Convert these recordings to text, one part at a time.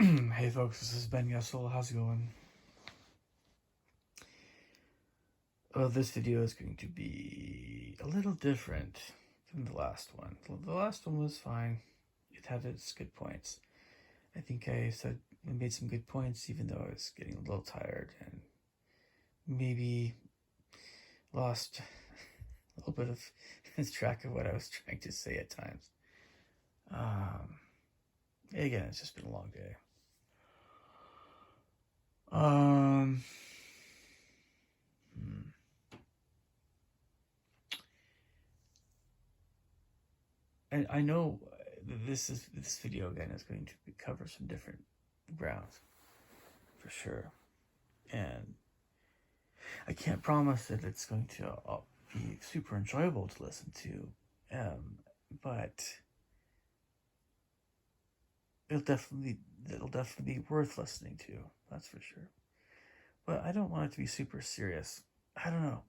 Hey folks, this is Ben Yessel. How's it going? This video is going to be a little different than the last one. The last one was fine. It had its good points. I think I made some good points, even though I was getting a little tired and maybe lost a little bit of track of what I was trying to say at times. Again, it's just been a long day. And I know this video again is going to cover some different grounds for sure, and I can't promise that it's going to be super enjoyable to listen to, but it'll definitely be worth listening to. That's for sure. But I don't want it to be super serious. I don't know.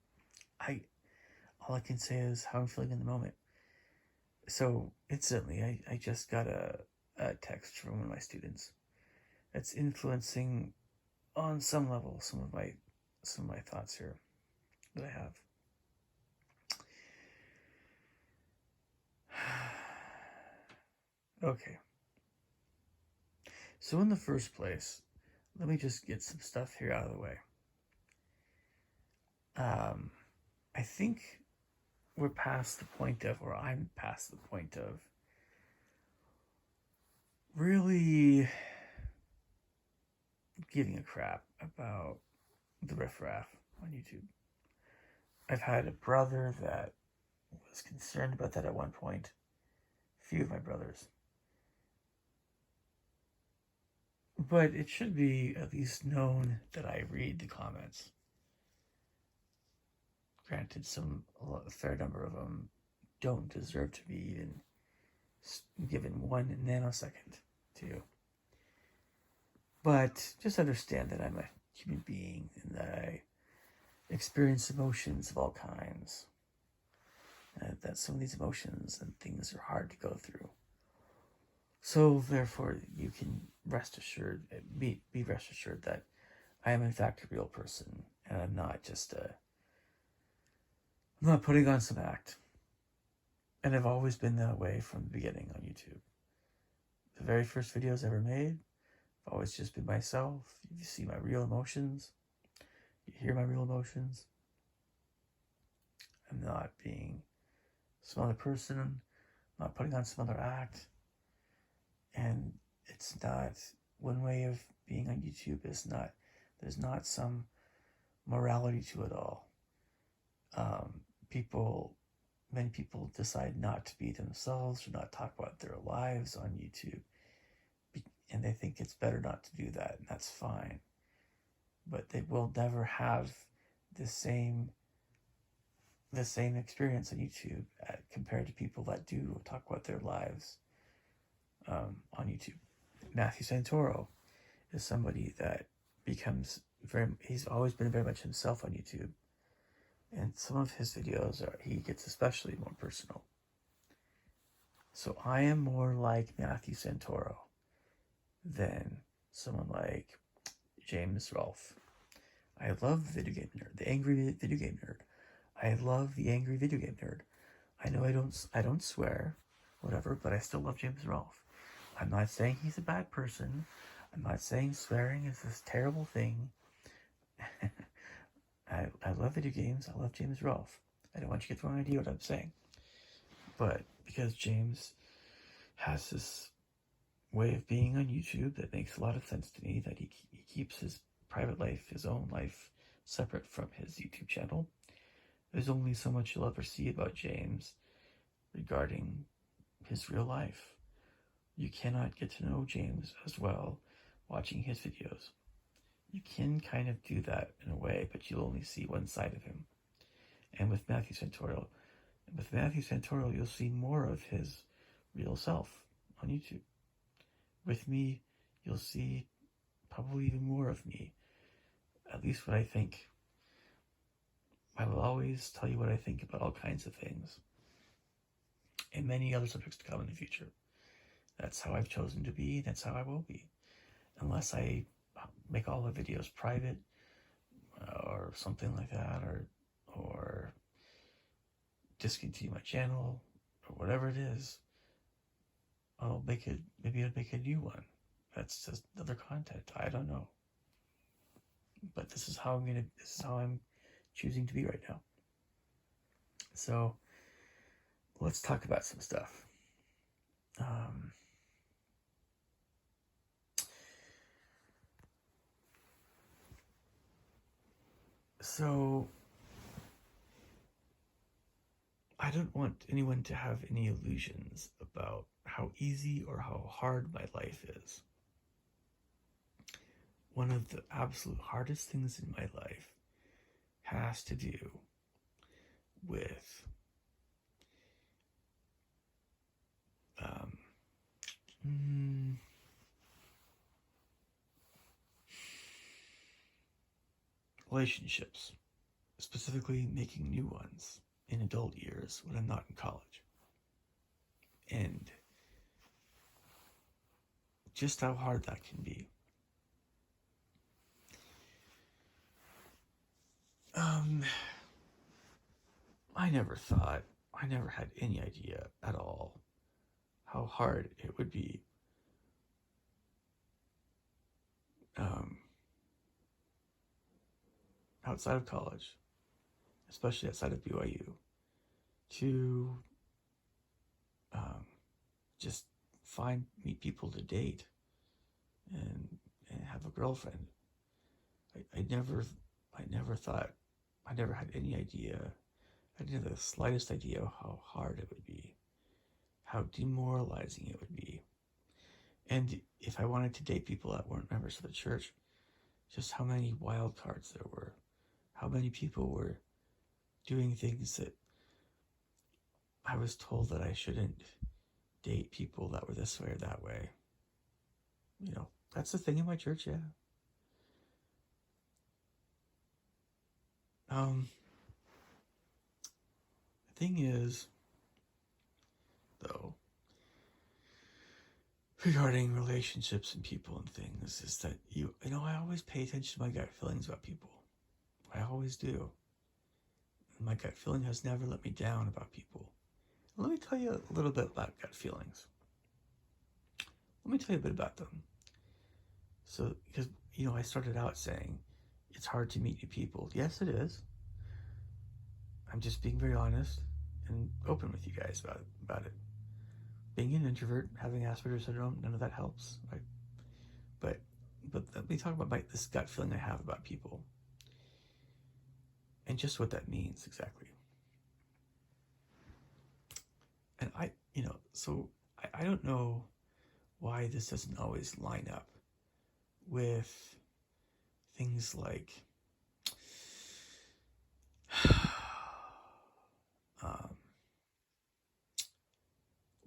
All I can say is how I'm feeling in the moment. So incidentally, I just got a text from one of my students that's influencing on some level some of my thoughts here that I have. Okay. So in the first place, let me just get some stuff here out of the way. I think we're past the point of, or I'm past the point of, really giving a crap about the riffraff on YouTube. I've had a brother that was concerned about that at one point. A few of my brothers. But it should be at least known that I read the comments. Granted, a fair number of them don't deserve to be even given 1 nanosecond to. But just understand that I'm a human being and that I experience emotions of all kinds. And that some of these emotions and things are hard to go through. So therefore, you can rest assured, be rest assured that I am in fact a real person, and I'm not just I'm not putting on some act. And I've always been that way from the beginning on YouTube. The very first videos I ever made, I've always just been myself. You see my real emotions. You hear my real emotions. I'm not being some other person. I'm not putting on some other act. And it's not, one way of being on YouTube is not, there's not some morality to it all. Many people decide not to be themselves or not talk about their lives on YouTube, and they think it's better not to do that, and that's fine. But they will never have the same experience on YouTube compared to people that do talk about their lives on YouTube. Matthew Santoro is somebody that he's always been very much himself on YouTube. And some of his videos he gets especially more personal. So I am more like Matthew Santoro than someone like James Rolfe. I love the Video Game Nerd, the Angry Video Game Nerd. I love the Angry Video Game Nerd. I know I don't swear, whatever, but I still love James Rolfe. I'm not saying he's a bad person. I'm not saying swearing is this terrible thing. I love video games. I love James Rolfe. I don't want you to get the wrong idea what I'm saying. But because James has this way of being on YouTube that makes a lot of sense to me, that he keeps his private life, his own life, separate from his YouTube channel. There's only so much you'll ever see about James regarding his real life. You cannot get to know James as well watching his videos. You can kind of do that in a way, but you'll only see one side of him. And with Matthew Santoro, you'll see more of his real self on YouTube. With me, you'll see probably even more of me, at least what I think. I will always tell you what I think about all kinds of things, and many other subjects to come in the future. That's how I've chosen to be, that's how I will be. unless I make all the videos private or something like that, or discontinue my channel or whatever it is, maybe I'll make a new one. That's just other content. I don't know. But this is how I'm choosing to be right now. So let's talk about some stuff. So I don't want anyone to have any illusions about how easy or how hard my life is. One of the absolute hardest things in my life has to do with relationships, specifically making new ones in adult years when I'm not in college. And just how hard that can be. I never had any idea at all how hard it would be outside of college, especially outside of BYU, to just meet people to date and have a girlfriend. I never had any idea. I didn't have the slightest idea how hard it would be, how demoralizing it would be. And if I wanted to date people that weren't members of the church, just how many wild cards there were, how many people were doing things that I was told that I shouldn't date people that were this way or that way. You know, that's the thing in my church, yeah. The thing is, though, regarding relationships and people and things, is that I always pay attention to my gut feelings about people. I always do. My gut feeling has never let me down about people. Let me tell you a little bit about gut feelings. Let me tell you a bit about them. So, because, I started out saying it's hard to meet new people. Yes, it is. I'm just being very honest and open with you guys about it. Being an introvert, having Asperger's syndrome, none of that helps, right? But let me talk about this gut feeling I have about people and just what that means exactly. And I don't know why this doesn't always line up with things like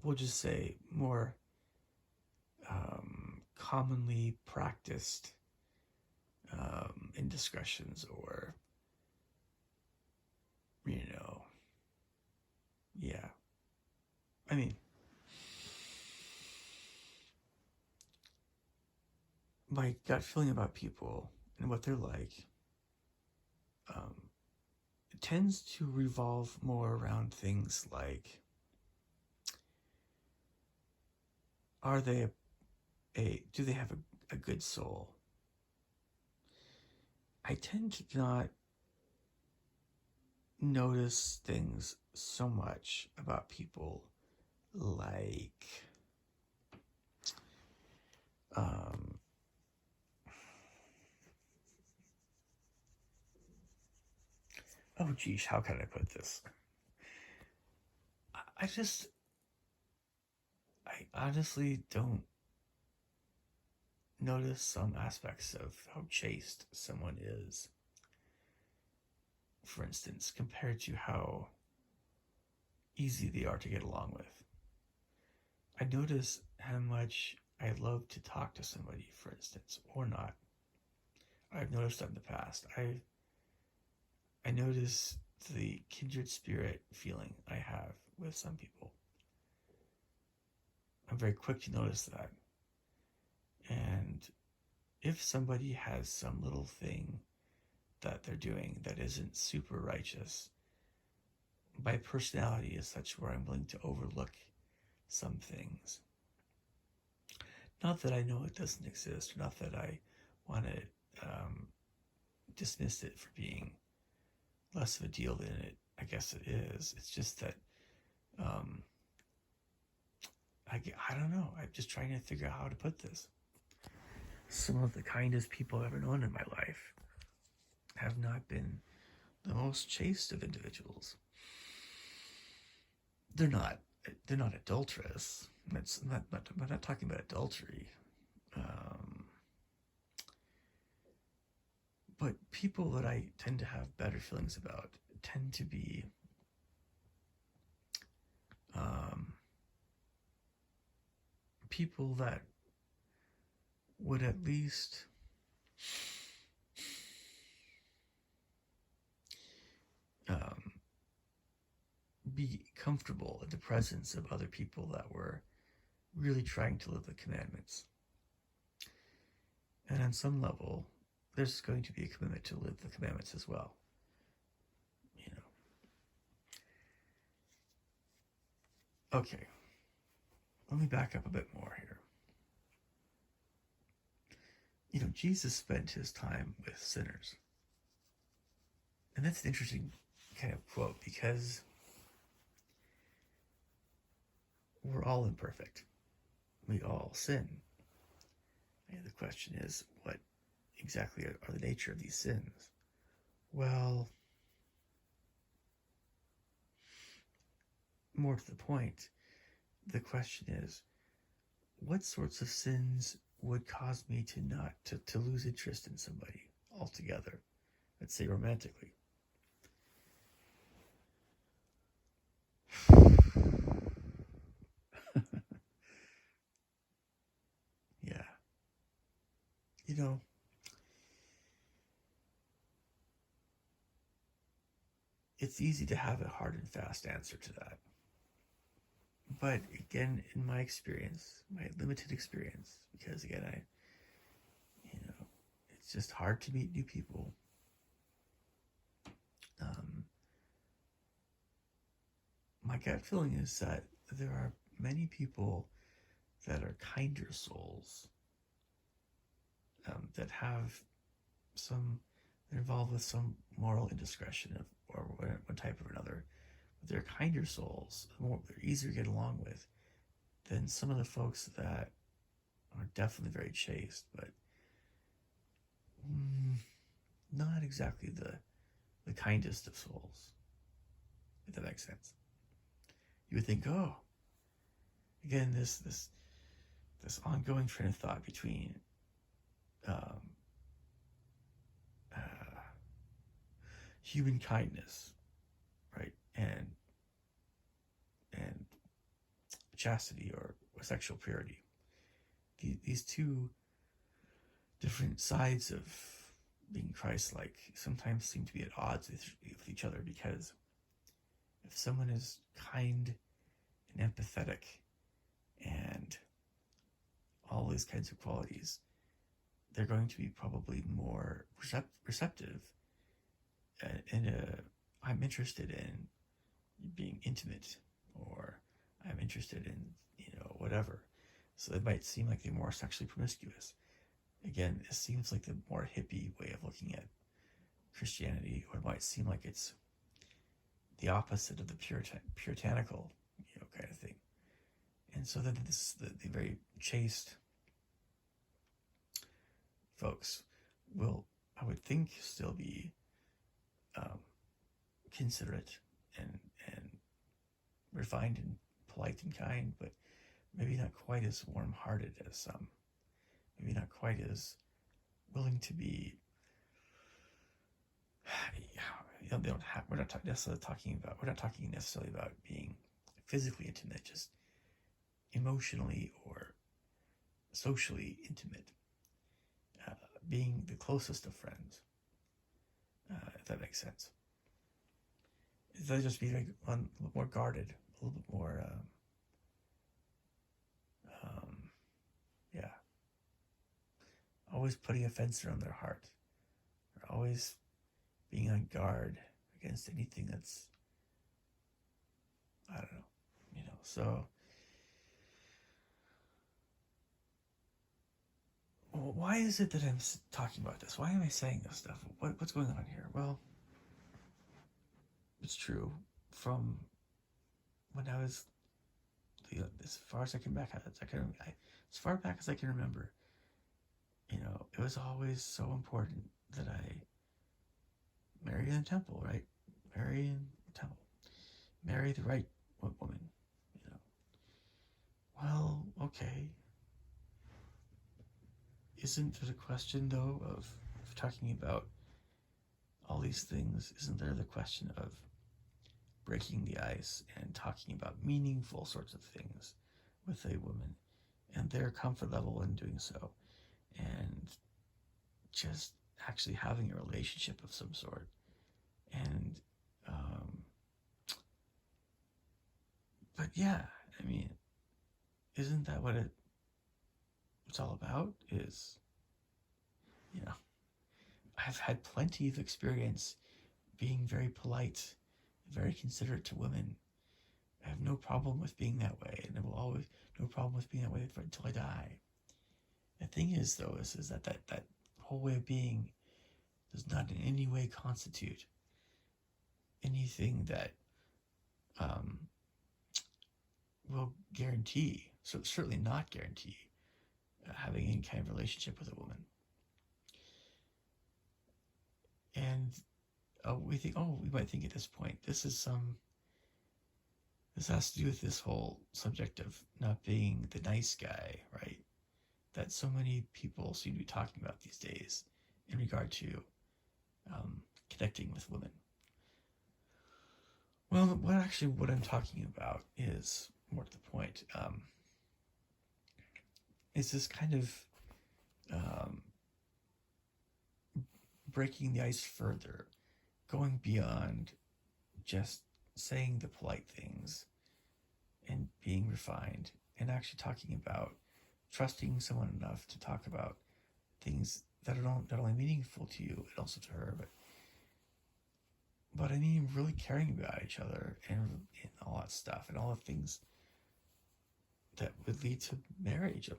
we'll just say more commonly practiced indiscretions or, yeah. I mean, my gut feeling about people and what they're like it tends to revolve more around things like, do they have a good soul? I tend to not notice things so much about people like oh geez, how can I put this? I honestly don't notice some aspects of how chaste someone is, for instance, compared to how easy they are to get along with. I notice how much I love to talk to somebody, for instance, or not. I've noticed that in the past. I notice the kindred spirit feeling I have with some people. I'm very quick to notice that. And if somebody has some little thing that they're doing that isn't super righteous, my personality is such where I'm willing to overlook some things. Not that I know it doesn't exist, or not that I want to dismiss it for being less of a deal than I guess it is. It's just that I don't know. I'm just trying to figure out how to put this. Some of the kindest people I've ever known in my life have not been the most chaste of individuals. They're not adulterous. I'm not talking about adultery. But people that I tend to have better feelings about tend to be people that would at least be comfortable in the presence of other people that were really trying to live the commandments. And on some level, there's going to be a commitment to live the commandments as well. You know. Okay. Let me back up a bit more here. You know, Jesus spent his time with sinners. And that's an interesting kind of quote, because we're all imperfect. We all sin. And the question is, what exactly are the nature of these sins? Well, more to the point, the question is, what sorts of sins would cause me to lose interest in somebody altogether? Let's say romantically. Yeah. You know, it's easy to have a hard and fast answer to that. But again, in my experience, my limited experience, because again, it's just hard to meet new people. My gut feeling is that there are many people that are kinder souls, that have they're involved with some moral indiscretion or one type or another. But they're kinder souls, they're easier to get along with than some of the folks that are definitely very chaste, but not exactly the kindest of souls, if that makes sense. You would think, oh, again, this ongoing train of thought between human kindness, right, and chastity or sexual purity. These two different sides of being Christ-like sometimes seem to be at odds with each other, because if someone is kind and empathetic and all these kinds of qualities, they're going to be probably more receptive I'm interested in being intimate, or I'm interested in, whatever. So it might seem like they're more sexually promiscuous. Again, it seems like the more hippie way of looking at Christianity, or it might seem like it's the opposite of the puritanical, kind of thing. And so then the very chaste folks will, I would think, still be considerate and refined and polite and kind, but maybe not quite as warm-hearted as some. Maybe not quite as willing to be. They don't have. We're not talking necessarily about being physically intimate, just emotionally or socially intimate, being the closest of friends, if that makes sense. They'll just be like a little more guarded, a little bit more, always putting a fence around their heart. They're always being on guard against anything that's, I don't know, so why is it that I'm talking about this? Why am I saying this stuff? What's going on here? Well, it's true. From when I was, as far as I can back, as far back as I can remember, it was always so important that I marry in the temple, right? Marry in the temple. Marry the right woman, Well, okay. Isn't there the question, though, of talking about all these things? Isn't there the question of breaking the ice and talking about meaningful sorts of things with a woman and their comfort level in doing so, and just actually having a relationship of some sort? And but yeah, I mean, isn't that what it's all about? Is, I've had plenty of experience being very polite, very considerate to women. I have no problem with being that way, and I will always no problem with being that way until I die. The thing is, though, is that whole way of being does not in any way constitute anything that will guarantee, so certainly not guarantee, having any kind of relationship with a woman. And we might think at this point, this has to do with this whole subject of not being the nice guy, right? That so many people seem to be talking about these days in regard to connecting with women. Well, what I'm talking about is more to the point. Is this kind of breaking the ice further, going beyond just saying the polite things and being refined, and actually talking about trusting someone enough to talk about things that are not only meaningful to you and also to her, but I mean really caring about each other and all that stuff and all the things that would lead to marriage.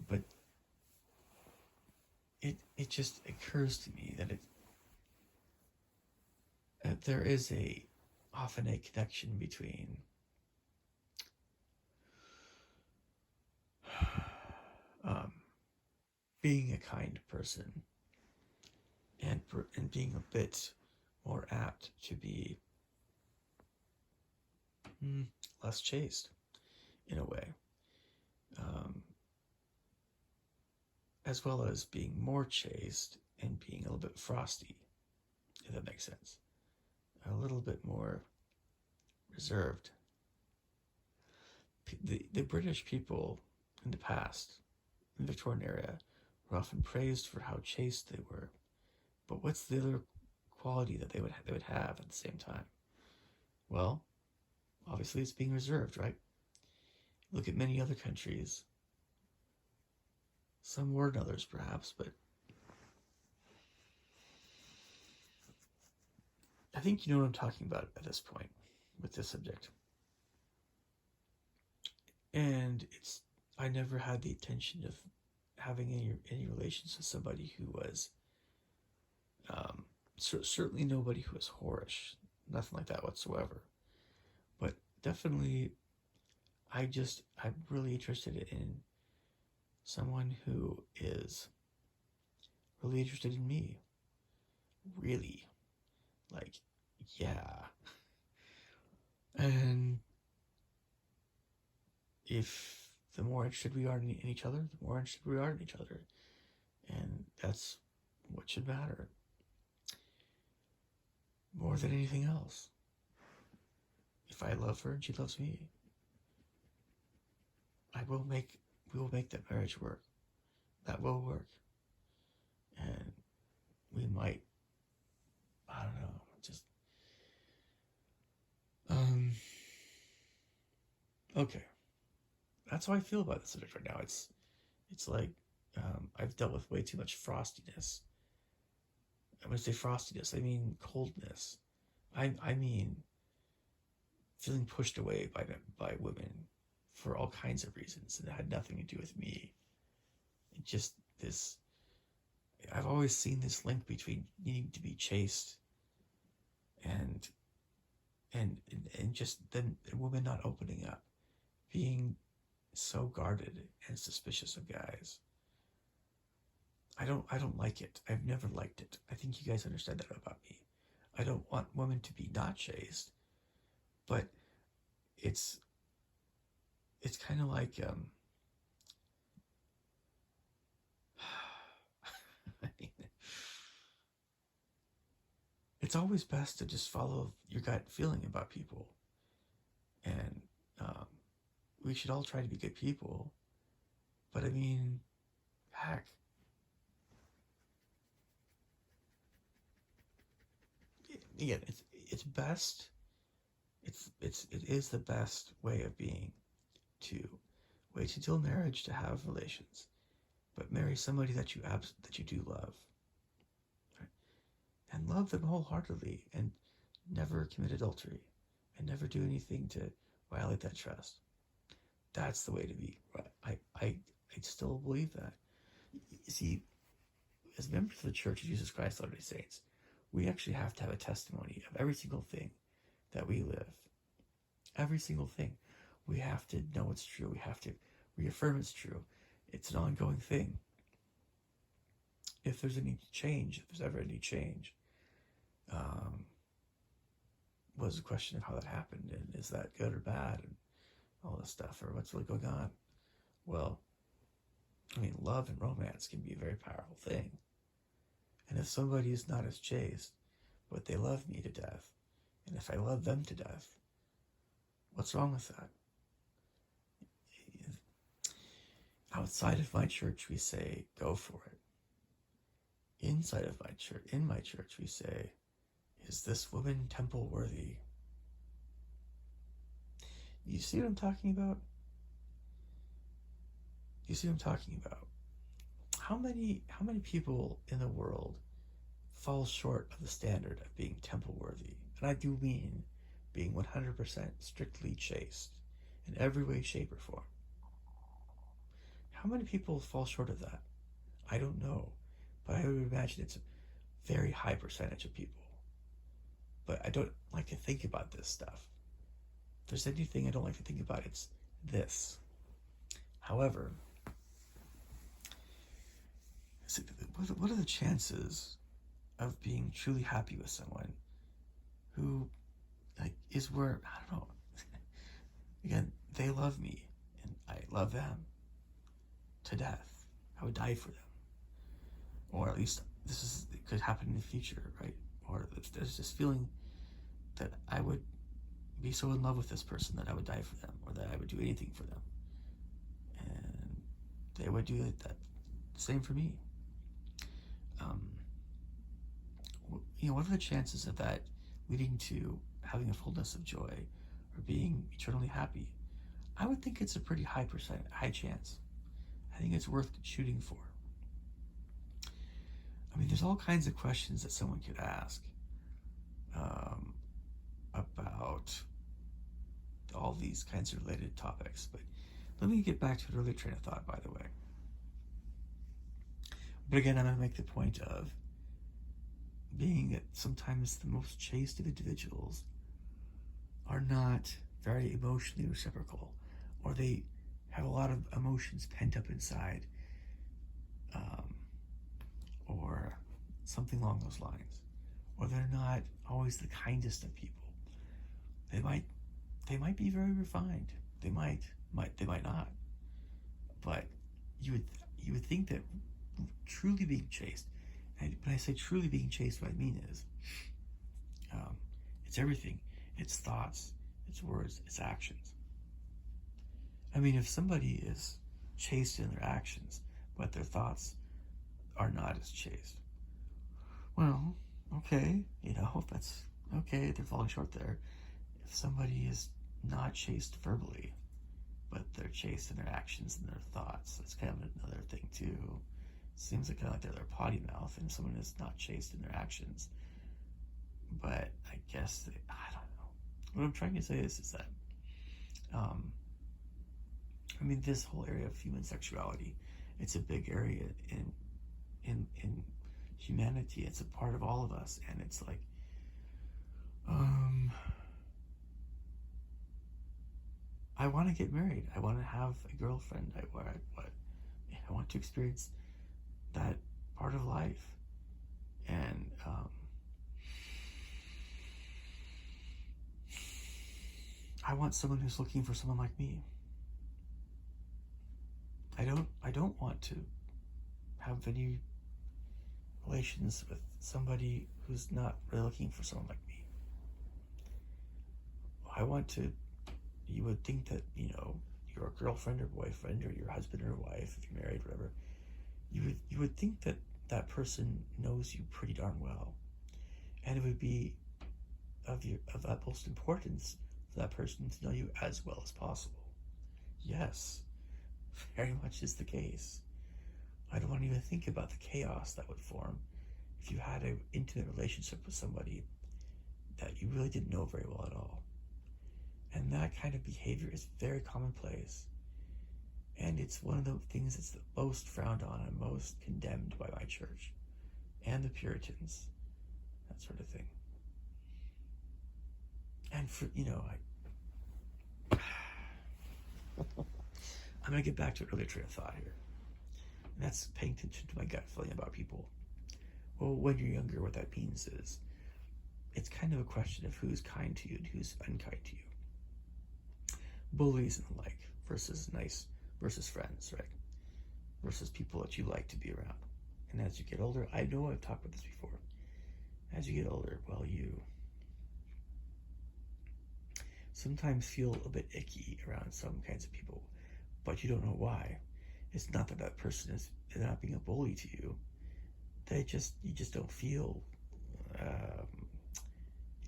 But it just occurs to me that there is often a connection between being a kind person and being a bit more apt to be less chaste in a way, as well as being more chaste and being a little bit frosty, if that makes sense, a little bit more reserved. The British people in the past, in the Victorian era, were often praised for how chaste they were. But what's the other quality that they would have at the same time? Well, obviously it's being reserved, right? Look at many other countries. Some more than others, perhaps, but I think you know what I'm talking about at this point with this subject. And I never had the intention of having any relations with somebody who was certainly nobody who was whorish, nothing like that whatsoever. But definitely, I'm really interested in someone who is really interested in me. Really. Like, yeah. And if the more interested we are in each other, the more interested we are in each other. And that's what should matter. More than anything else. If I love her and she loves me, we will make that marriage work. That will work. And we might, I don't know, just okay. That's how I feel about this subject right now. It's like I've dealt with way too much frostiness. When I say frostiness, I mean coldness. I mean feeling pushed away by women for all kinds of reasons, and it had nothing to do with me. It just this. I've always seen this link between needing to be chased and and just then a woman not opening up, being so guarded and suspicious of guys. I don't like it. I've never liked it. I think you guys understand that about me. I don't want women to be not chased, but it's kind of like I mean, it's always best to just follow your gut feeling about people, and we should all try to be good people. But I mean, heck, again, it's best. It is the best way of being to wait until marriage to have relations, but marry somebody that you do love, right? And love them wholeheartedly, and never commit adultery, and never do anything to violate that trust. That's the way to be. I still believe that. You see, as members of the Church of Jesus Christ of Latter-day Saints, we actually have to have a testimony of every single thing that we live. Every single thing. We have to know it's true. We have to reaffirm it's true. It's an ongoing thing. If there's any change, if there's ever any change, was a question of how that happened, and is that good or bad, and all this stuff, or what's really going on. Well, I mean, love and romance can be a very powerful thing. And if somebody is not as chaste, but they love me to death, and if I love them to death, what's wrong with that? Outside of my church, we say, go for it. Inside of my church, in my church, we say, is this woman temple worthy? You see what I'm talking about? You see what I'm talking about? How many people in the world fall short of the standard of being temple worthy? And I do mean being 100% strictly chaste in every way, shape, or form. How many people fall short of that? I don't know, but I would imagine it's a very high percentage of people. But I don't like to think about this stuff. If there's anything I don't like to think about, it's this. However, what are the chances of being truly happy with someone who, like, is where, I don't know, again, they love me and I love them to death. I would die for them. Or at least it could happen in the future, right? Or there's this feeling that I would be so in love with this person that I would die for them, or that I would do anything for them. And they would do that same for me. What are the chances of that leading to having a fullness of joy or being eternally happy? I would think it's a pretty high chance. I think it's worth shooting for. I mean, there's all kinds of questions that someone could ask about all these kinds of related topics, but let me get back to an earlier train of thought, by the way. But again, I'm going to make the point of being that sometimes the most chaste of individuals are not very emotionally reciprocal, or they have a lot of emotions pent up inside, or something along those lines, or they're not always the kindest of people. They might be very refined. They might not. But you would think that truly being chaste, and when I say truly being chaste, what I mean is, it's everything. It's thoughts, it's words, it's actions. I mean, if somebody is chaste in their actions, but their thoughts are not as chaste, well, okay, that's okay, they're falling short there. If somebody is not chaste verbally, but they're chaste in their actions and their thoughts. That's kind of another thing too. Seems like kind of like they're potty mouth, and someone is not chaste in their actions. But I guess I don't know. What I'm trying to say is that, I mean, this whole area of human sexuality, it's a big area in humanity. It's a part of all of us, and it's like, I want to get married. I want to have a girlfriend. I want to experience that part of life, and I want someone who's looking for someone like me. I don't want to have any relations with somebody who's not really looking for someone like me. I want to, you would think that, your girlfriend or boyfriend or your husband or wife, if you're married, whatever, you would think that that person knows you pretty darn well. And it would be of utmost importance for that person to know you as well as possible. Yes, very much is the case. I don't want to even think about the chaos that would form if you had an intimate relationship with somebody that you really didn't know very well at all. And that kind of behavior is very commonplace. And it's one of the things that's the most frowned on and most condemned by my church and the Puritans, that sort of thing. And for, I'm going to get back to an earlier train of thought here. And that's paying attention to my gut feeling about people. Well, when you're younger, what that means is it's kind of a question of who's kind to you and who's unkind to you. Bullies and the like versus friends, right? Versus people that you like to be around. And as you get older, I know I've talked about this before. As you get older, well, you sometimes feel a bit icky around some kinds of people, but you don't know why. It's not that person is not being a bully to you. You just don't feel,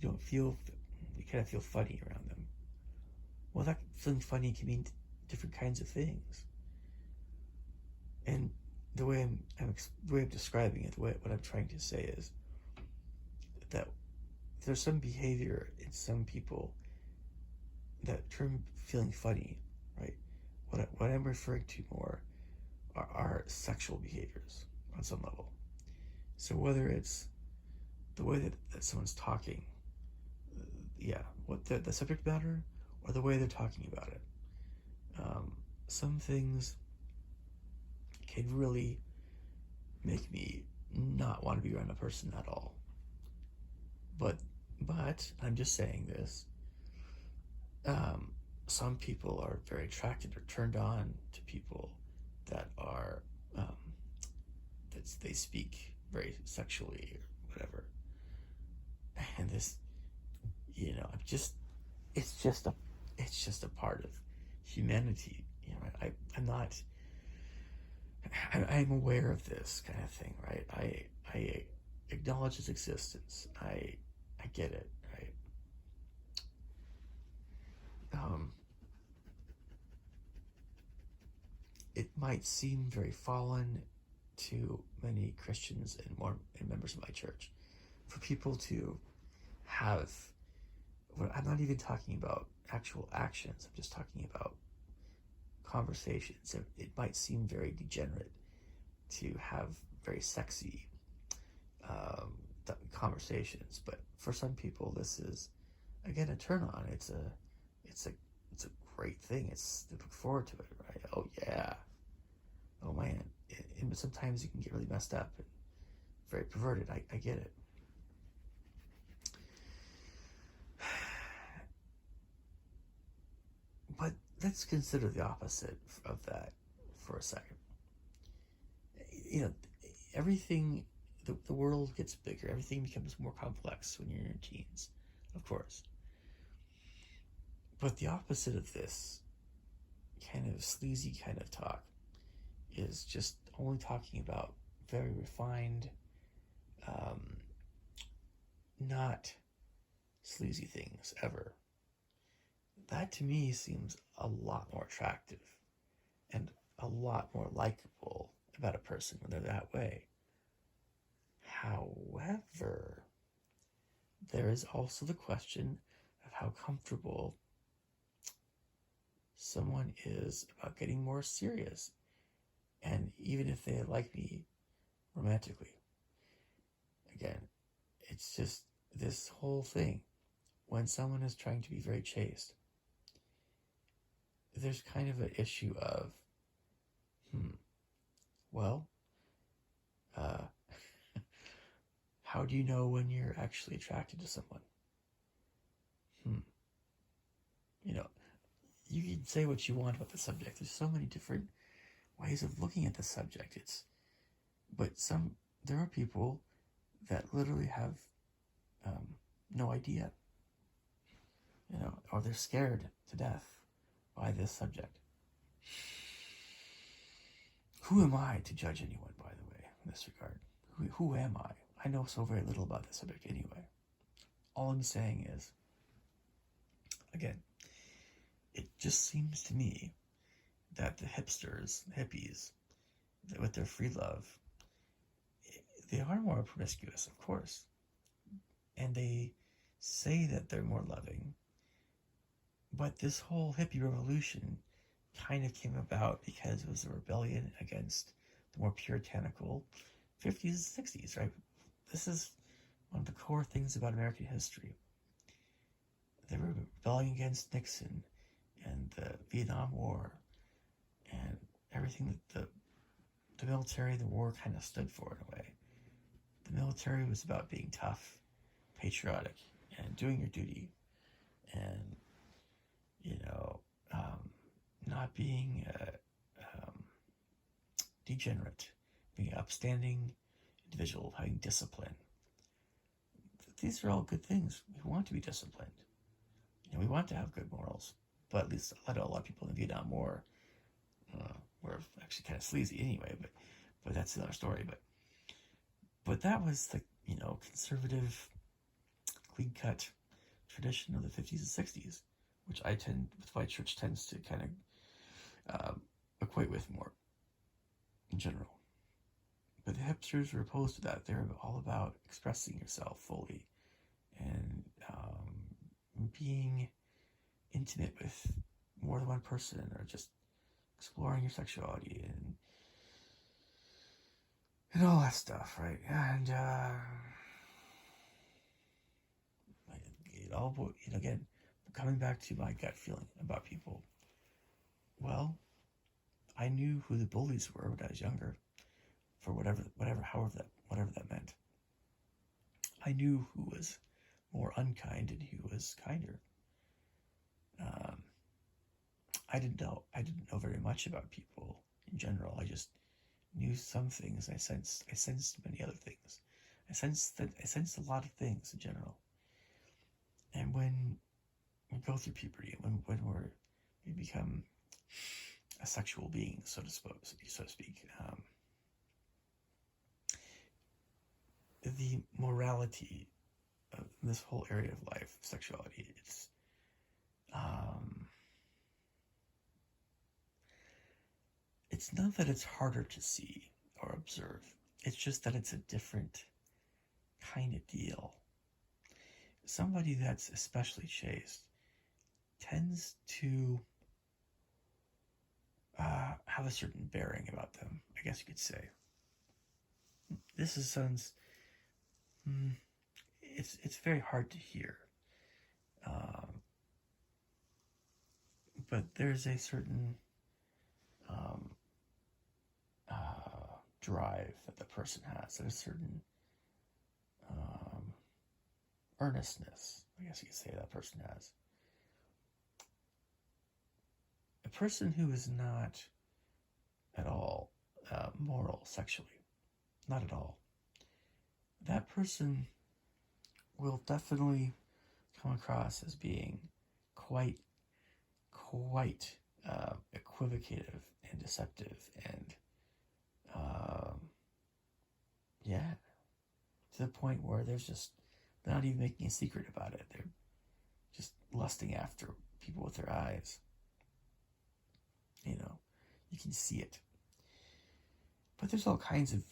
you kind of feel funny around them. Well, that feeling funny can mean different kinds of things. And the way I'm describing it, what I'm trying to say is that there's some behavior in some people that term feeling funny, right? What I'm referring to more are sexual behaviors on some level. So whether it's the way that someone's talking, what the subject matter, or the way they're talking about it. Some things can really make me not want to be around a person at all. But I'm just saying this. Some people are very attracted or turned on to people that are they speak very sexually or whatever. And this, it's just a part of humanity. I'm aware of this kind of thing, right? I acknowledge its existence. I get it, right? It might seem very fallen to many Christians and members of my church for people to have, I'm not even talking about actual actions, I'm just talking about conversations. It might seem very degenerate to have very sexy conversations, but for some people this is, again, a turn on. It's a great thing. They look forward to it, right? Oh yeah, oh man. And sometimes you can get really messed up and very perverted. I get it. But let's consider the opposite of that for a second. Everything, the world gets bigger. Everything becomes more complex when you're in your teens, of course. But the opposite of this kind of sleazy kind of talk is just only talking about very refined, not sleazy things ever. That to me seems a lot more attractive and a lot more likable about a person when they're that way. However, there is also the question of how comfortable someone is about getting more serious, and even if they like me romantically. Again, it's just this whole thing. When someone is trying to be very chaste, there's kind of an issue of, well, how do you know when you're actually attracted to someone? You know, you can say what you want about the subject. There's so many different ways of looking at the subject. But there are people that literally have no idea, or they're scared to death by this subject. Who am I to judge anyone, by the way, in this regard? Who am I? I know so very little about this subject anyway. All I'm saying is, again, it just seems to me that the hippies, with their free love, they are more promiscuous, of course. And they say that they're more loving. But this whole hippie revolution kind of came about because it was a rebellion against the more puritanical 50s and 60s, right? This is one of the core things about American history. They were rebelling against Nixon and the Vietnam War and everything that the military, the war kind of stood for in a way. The military was about being tough, patriotic, and doing your duty, and not being degenerate, being an upstanding individual, having discipline. These are all good things. We want to be disciplined. We want to have good morals. But at least a lot of people in the Vietnam War were actually kind of sleazy anyway. But that's another story. But that was the conservative, clean-cut tradition of the 50s and 60s, which my church tends to kind of equate with more in general. But the hipsters were opposed to that. They're all about expressing yourself fully and being intimate with more than one person, or just exploring your sexuality and all that stuff, right? And it all, again, coming back to my gut feeling about people. Well, I knew who the bullies were when I was younger, for whatever that meant. I knew who was more unkind and who was kinder. I didn't know very much about people in general. I just knew some things. I sensed many other things. I sensed a lot of things in general. And when we go through puberty, when we become a sexual being, so to speak, the morality of this whole area of life, sexuality, it's not that it's harder to see or observe. It's just that it's a different kind of deal. Somebody that's especially chaste tends to have a certain bearing about them, I guess you could say. Sounds it's very hard to hear, but there's a certain drive that the person has. There's a certain earnestness, I guess you could say, that person has. A person who is not at all moral sexually, not at all, that person will definitely come across as being quite equivocative and deceptive, and to the point where they're not even making a secret about it. They're just lusting after people with their eyes. You know, you can see it. But there's all kinds of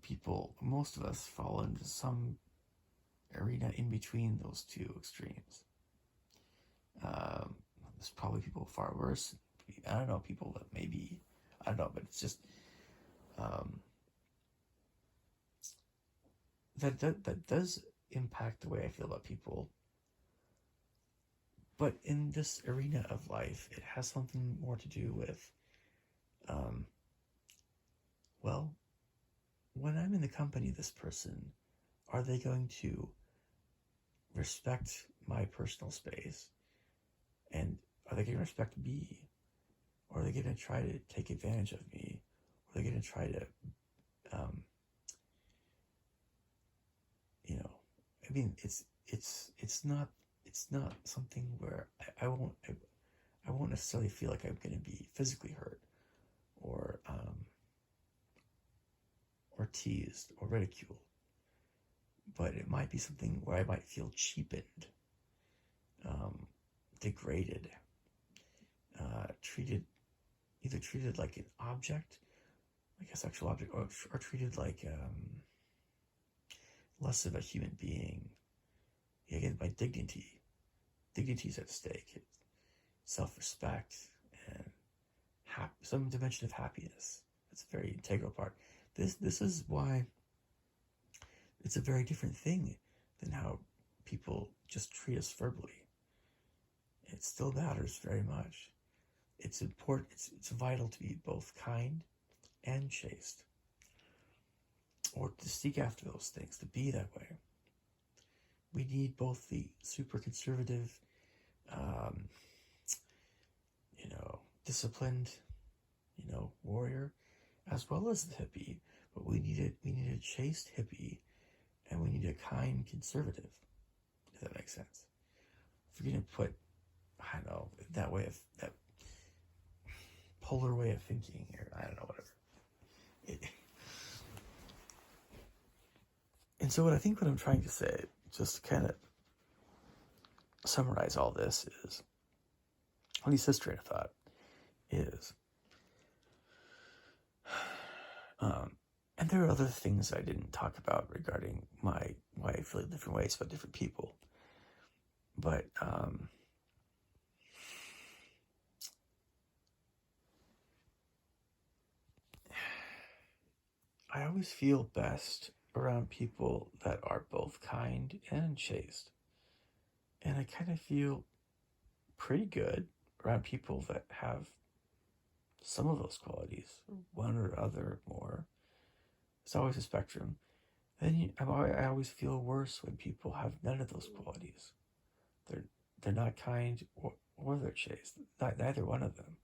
people. Most of us fall into some arena in between those two extremes. There's probably people far worse. I don't know, people that maybe, I don't know, but it's just that does impact the way I feel about people. But in this arena of life, it has something more to do with, well, when I'm in the company of this person, are they going to respect my personal space? And are they going to respect me? Or are they going to try to take advantage of me? Or are they going to try to, you know, I mean, it's not something where I won't necessarily feel like I'm going to be physically hurt or teased or ridiculed, but it might be something where I might feel cheapened, degraded, either treated like an object, like a sexual object, or treated like less of a human being. Again, my dignity's at stake. Self-respect and some dimension of happiness. That's a very integral part. This is why it's a very different thing than how people just treat us verbally. It still matters very much. It's important. It's vital to be both kind and chaste, or to seek after those things, to be that way. We need both the super conservative, disciplined, warrior, as well as the hippie. But we need a chaste hippie, and we need a kind conservative. If that makes sense. If we're gonna put, I don't know, that polar way of thinking, or I don't know, whatever. And so what I'm trying to say, just to kind of summarize all this, is, at least this train of thought, is, and there are other things I didn't talk about regarding why I feel different ways about different people, but I always feel best around people that are both kind and chaste. And I kind of feel pretty good around people that have some of those qualities, one or other more. It's always a spectrum. Then I always feel worse when people have none of those qualities. They're not kind or they're chaste. Neither one of them.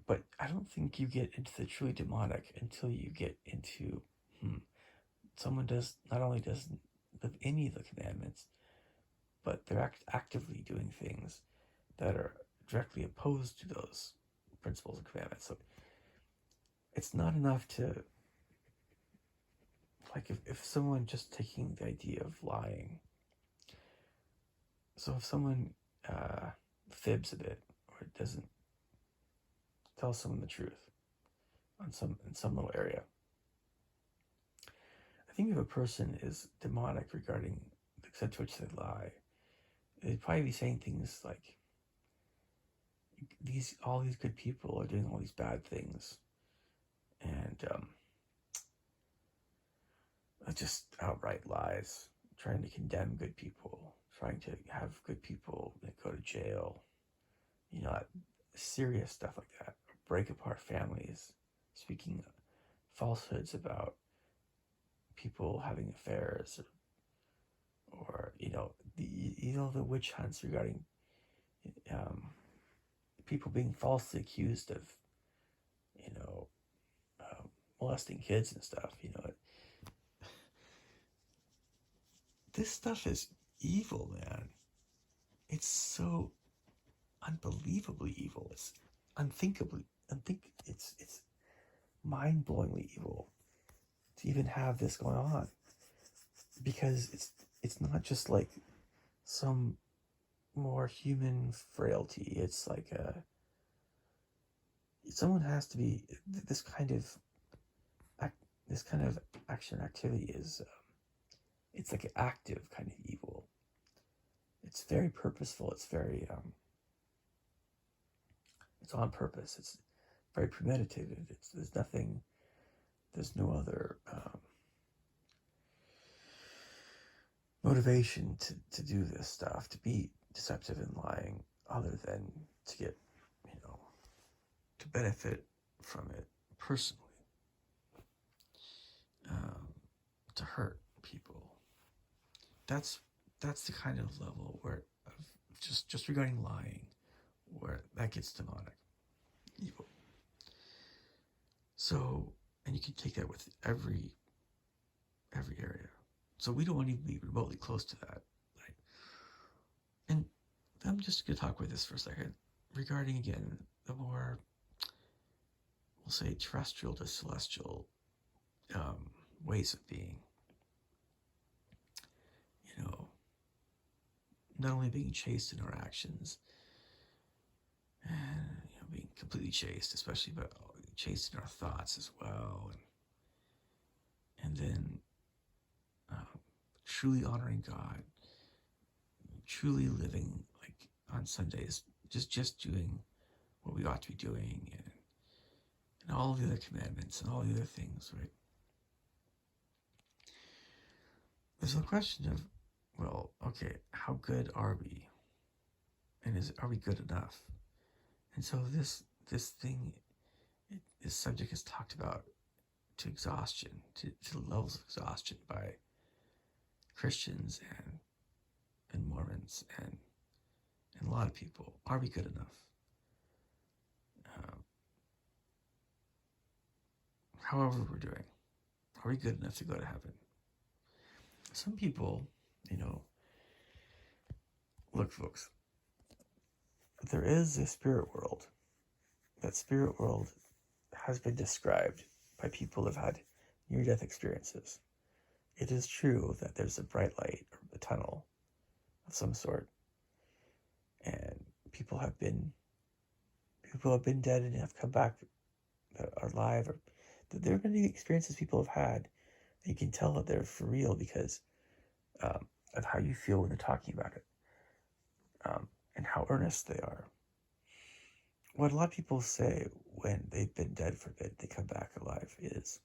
But I don't think you get into the truly demonic until you get into someone not only doesn't live any of the commandments, but they're actively doing things that are directly opposed to those principles and commandments. So it's not enough to, like, if someone just taking the idea of lying. So if someone fibs a bit or doesn't tell someone the truth in some little area, I think if a person is demonic regarding the extent to which they lie, they'd probably be saying things like, all these good people are doing all these bad things, and just outright lies, trying to condemn good people, trying to have good people go to jail, serious stuff like that, break apart families, speaking falsehoods about people having affairs, or the witch hunts regarding people being falsely accused of molesting kids and stuff. This stuff is evil, man. It's so unbelievably evil. It's it's mind-blowingly evil to even have this going on, because it's not just like some more human frailty. It's like someone has to be this kind of action activity is it's like an active kind of evil. It's very purposeful. It's very it's on purpose. It's very premeditated. There's no other motivation to do this stuff, to be deceptive and lying, other than to get, to benefit from it personally, to hurt people. That's the kind of level where of just regarding lying, where that gets demonic, evil. So, and you can take that with every area. So we don't want to even be remotely close to that, right? And I'm just going to talk about this for a second regarding, again, the more, we'll say, terrestrial to celestial ways of being. Not only being chaste in our actions, and being completely chaste, especially, but chaste in our thoughts as well, and then truly honoring God, truly living like on Sundays, just doing what we ought to be doing, and all the other commandments and all the other things, right? There's a question of, well, okay, how good are we? And are we good enough? And so this subject is talked about to exhaustion, to levels of exhaustion by Christians and Mormons and a lot of people. Are we good enough? However we're doing, are we good enough to go to heaven? Some people, look, folks, there is a spirit world. That spirit world has been described by people who have had near-death experiences. It is true that there's a bright light or a tunnel of some sort, and people have been dead and have come back that are alive, or there have been experiences people have had, and you can tell that they're for real because of how you feel when they're talking about it, and how earnest they are. What a lot of people say when they've been dead for a bit, they come back alive, is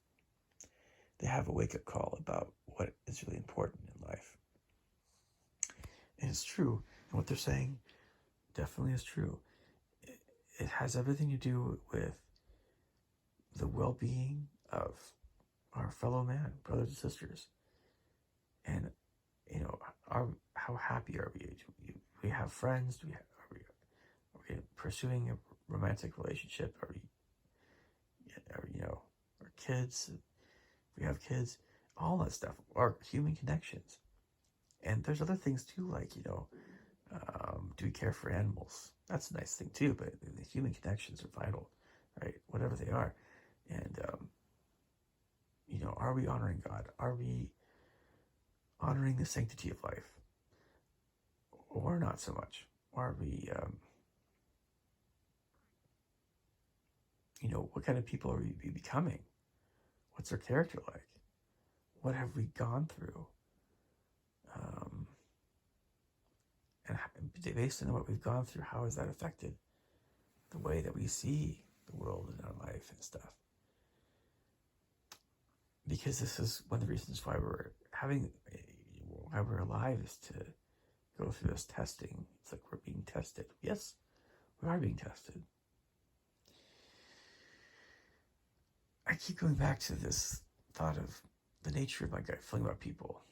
they have a wake-up call about what is really important in life. And it's true. And what they're saying definitely is true. It has everything to do with the well-being of our fellow man, brothers and sisters. And, how happy are we? Do we have friends? Are we pursuing a romantic relationship? Are our kids? We have kids, all that stuff, our human connections. And there's other things too, like, do we care for animals? That's a nice thing too, but the human connections are vital, right? Whatever they are. And, are we honoring God? Are we honoring the sanctity of life? Or not so much? Are we, what kind of people are we becoming? What's our character like? What have we gone through? And based on what we've gone through, how has that affected the way that we see the world and our life and stuff? Because this is one of the reasons why we're alive, is to go through this testing. It's like we're being tested. Yes, we are being tested. I keep going back to this thought of the nature of my gut feeling about people.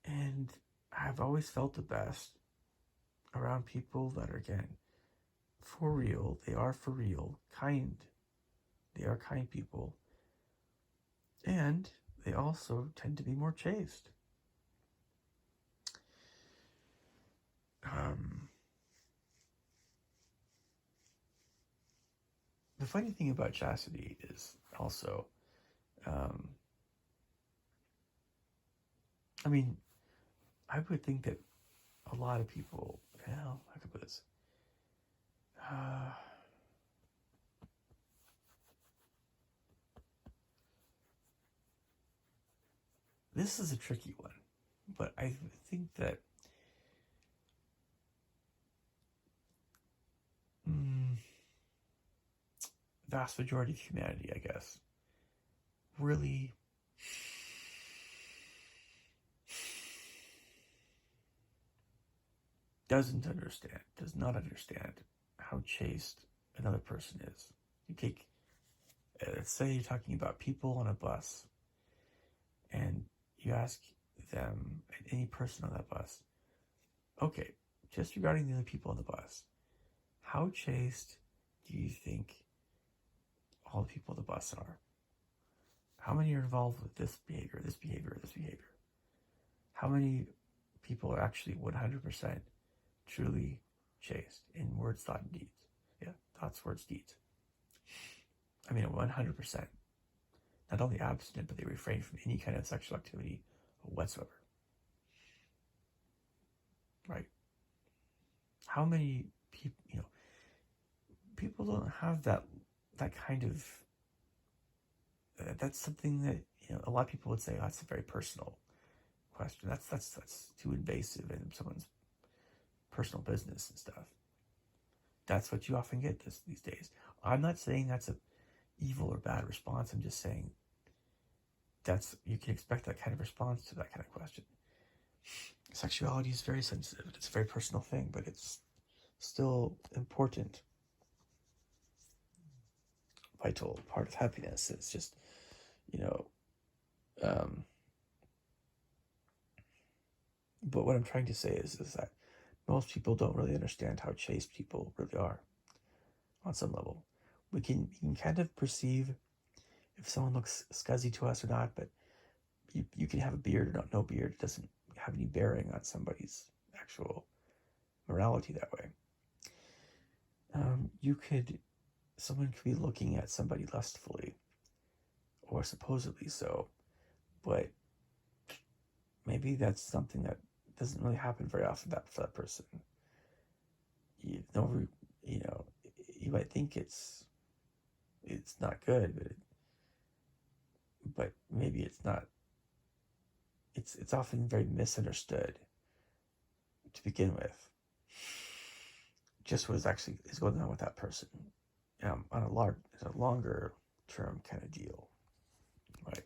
And I've always felt the best around people that are, again, for real. They are for real, kind. They are kind people. And they also tend to be more chaste. The funny thing about chastity is also, I would think that a lot of people, how can I put this? This is a tricky one, but I think that vast majority of humanity, I guess, really does not understand how chaste another person is. You take, let's say you're talking about people on a bus, and you ask them, any person on that bus, okay, just regarding the other people on the bus, how chaste do you think all the people on the bus are? How many are involved with this behavior, this behavior, this behavior? How many people are actually 100% truly chaste in words, thought, and deeds? Yeah, thoughts, words, deeds. I mean, 100%. Not only abstinent, but they refrain from any kind of sexual activity whatsoever. Right? How many people, people don't have that kind of, that's something that, a lot of people would say, oh, that's a very personal question. That's too invasive in someone's personal business and stuff. That's what you often get these days. I'm not saying that's a evil or bad response. I'm just saying you can expect that kind of response to that kind of question. Sexuality is very sensitive. It's a very personal thing, but it's still important, vital part of happiness. It's just, but what I'm trying to say is that most people don't really understand how chaste people really are on some level. We can kind of perceive if someone looks scuzzy to us or not, but you can have a beard or no beard. It doesn't have any bearing on somebody's actual morality that way. Someone could be looking at somebody lustfully, or supposedly so, but maybe that's something that doesn't really happen very often for that person. You might think it's not good, but maybe it's not. It's often very misunderstood to begin with. Just what is going on with that person, on a longer term kind of deal, right?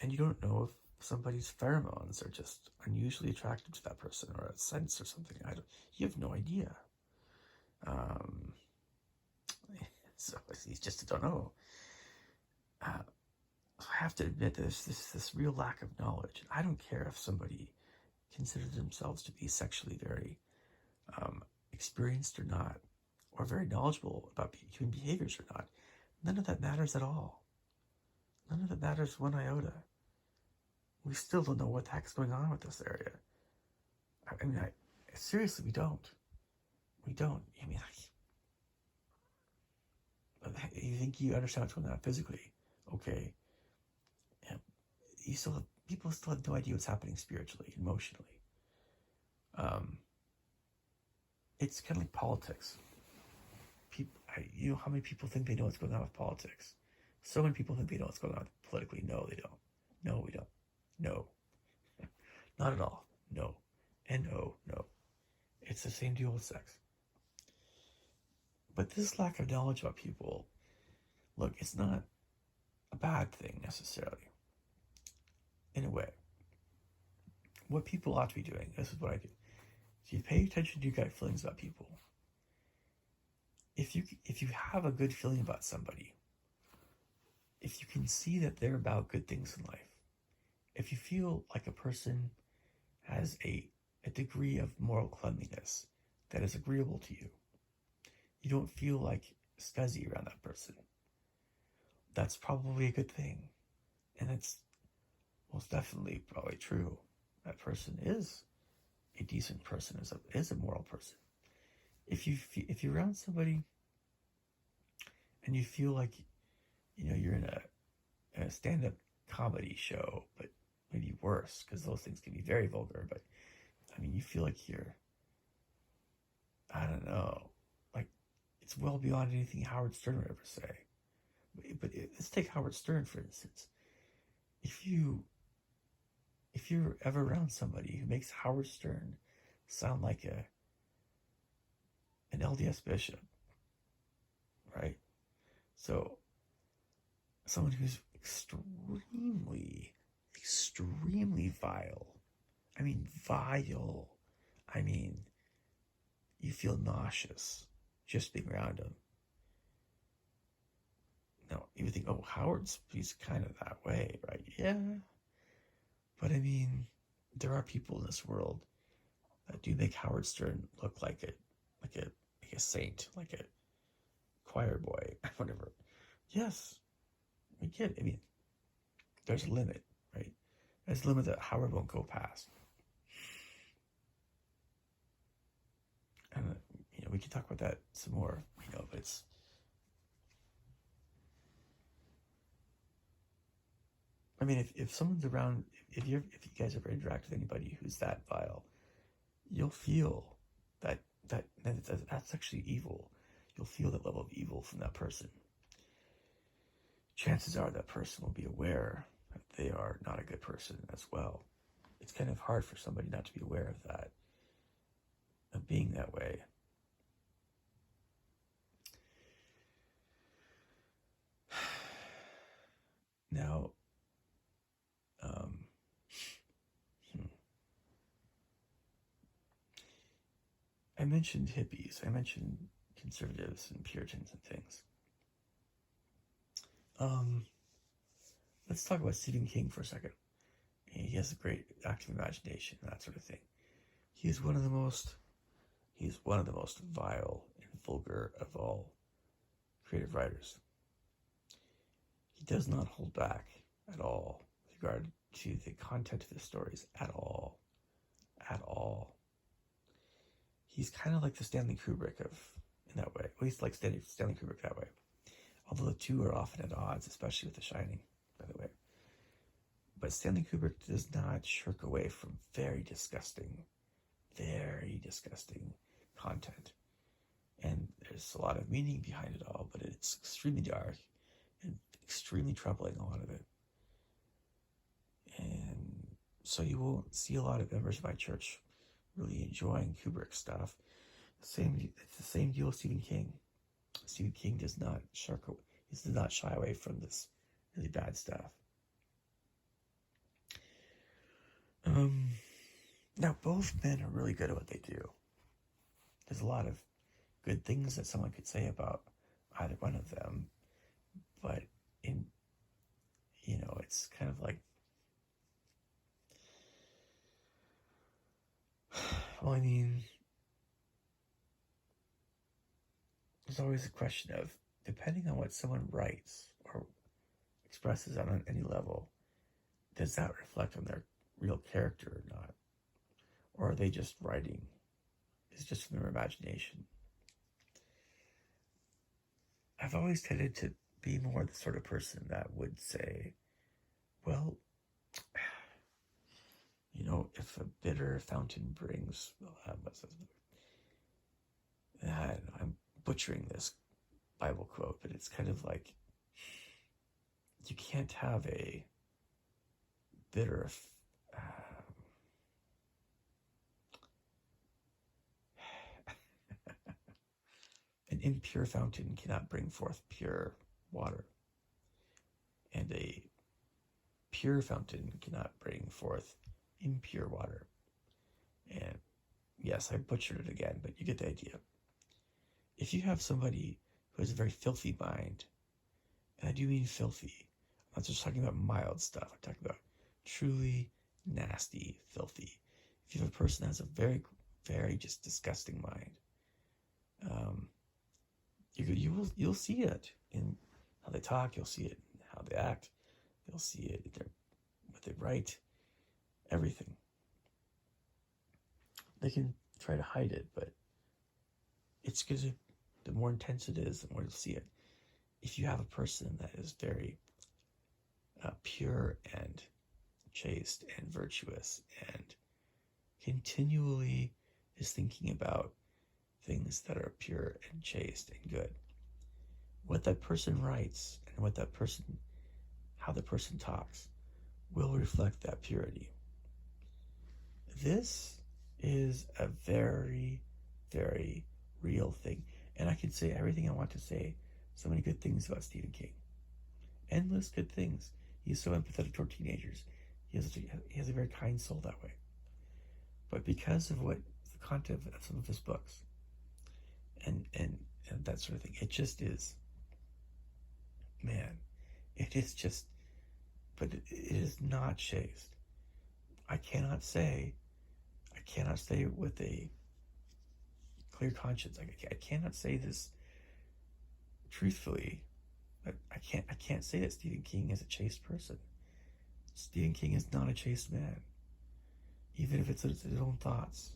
And you don't know if somebody's pheromones are just unusually attracted to that person, or a sense or something. You have no idea. So you just don't know. I have to admit there's this real lack of knowledge. I don't care if somebody considers themselves to be sexually very experienced or not, or very knowledgeable about human behaviors or not. None of that matters at all. None of it matters one iota. We still don't know what the heck's going on with this area. I mean, seriously, we don't. We don't. I mean, you think you understand what's going on physically? Okay. People still have no idea what's happening spiritually, emotionally. It's kind of like politics. How many people think they know what's going on with politics? So many people think they know what's going on politically. No, they don't. No, we don't. No. Not at all. No. N-O, no. It's the same deal with sex. But this lack of knowledge about people, look, it's not a bad thing necessarily. In a way. What people ought to be doing, this is what I do. So you pay attention to your gut feelings about people. If you have a good feeling about somebody, if you can see that they're about good things in life, if you feel like a person has a degree of moral cleanliness that is agreeable to you, you don't feel like scuzzy around that person, that's probably a good thing. And it's most definitely probably true. That person is a decent person, is a moral person. If you're around somebody and you feel like you're in a stand-up comedy show, but maybe worse, because those things can be very vulgar, but I mean, you feel like you're, I don't know, like it's well beyond anything Howard Stern would ever say. But let's take Howard Stern, for instance. If you're ever around somebody who makes Howard Stern sound like an LDS bishop, right? So someone who's extremely vile. I mean, vile. I mean, you feel nauseous just being around him. Now, you would think, oh, he's kind of that way, right? Yeah. But I mean, there are people in this world that do make Howard Stern look like a saint, like a choir boy, whatever. Yes, we get it. I mean, there's a limit, right? There's a limit that Howard won't go past. And, we can talk about that some more, but it's, I mean, if someone's around, if you guys ever interact with anybody who's that vile, you'll feel that's actually evil. You'll feel that level of evil from that person. Chances are that person will be aware that they are not a good person as well. It's kind of hard for somebody not to be aware of that, of being that way. Now, I mentioned hippies. I mentioned conservatives and Puritans and things. Let's talk about Stephen King for a second. He has a great active imagination and that sort of thing. He's one of the most vile and vulgar of all creative writers. He does not hold back at all with regard to the content of his stories at all. He's kind of like the Stanley Kubrick in that way. At least like Stanley Kubrick that way. Although the two are often at odds, especially with The Shining, by the way. But Stanley Kubrick does not shirk away from very disgusting content. And there's a lot of meaning behind it all, but it's extremely dark and extremely troubling, a lot of it. And so you won't see a lot of members of my church really enjoying Kubrick stuff. It's the same deal with Stephen King. Stephen King does not shy away from this really bad stuff. Now both men are really good at what they do. There's a lot of good things that someone could say about either one of them, but it's kind of like, well, I mean, there's always a question of, depending on what someone writes or expresses on any level, does that reflect on their real character or not? Or are they just writing? It's just from their imagination. I've always tended to be more the sort of person that would say, well, if a bitter fountain brings, I'm butchering this Bible quote, but it's kind of like, you can't have a bitter, an impure fountain cannot bring forth pure water, and a pure fountain cannot bring forth impure water. And yes, I butchered it again, but you get the idea. If you have somebody who has a very filthy mind, and I do mean filthy, I'm not just talking about mild stuff, I'm talking about truly nasty, filthy. If you have a person that has a very, very just disgusting mind, you'll see it in how they talk, you'll see it in how they act, you'll see it in what they write, everything. They can try to hide it, but it's because the more intense it is, the more you'll see it. If you have a person that is very pure and chaste and virtuous and continually is thinking about things that are pure and chaste and good. What that person writes and how the person talks will reflect that purity. This is a very, very real thing. And I can say everything I want to say. So many good things about Stephen King. Endless good things. He's so empathetic toward teenagers. He has a very kind soul that way. But because of the content of some of his books and that sort of thing, it just is, man, it is just, but it is not chaste. I cannot say with a clear conscience. I cannot say this truthfully. I can't say that Stephen King is a chaste person. Stephen King is not a chaste man, even if it's his own thoughts.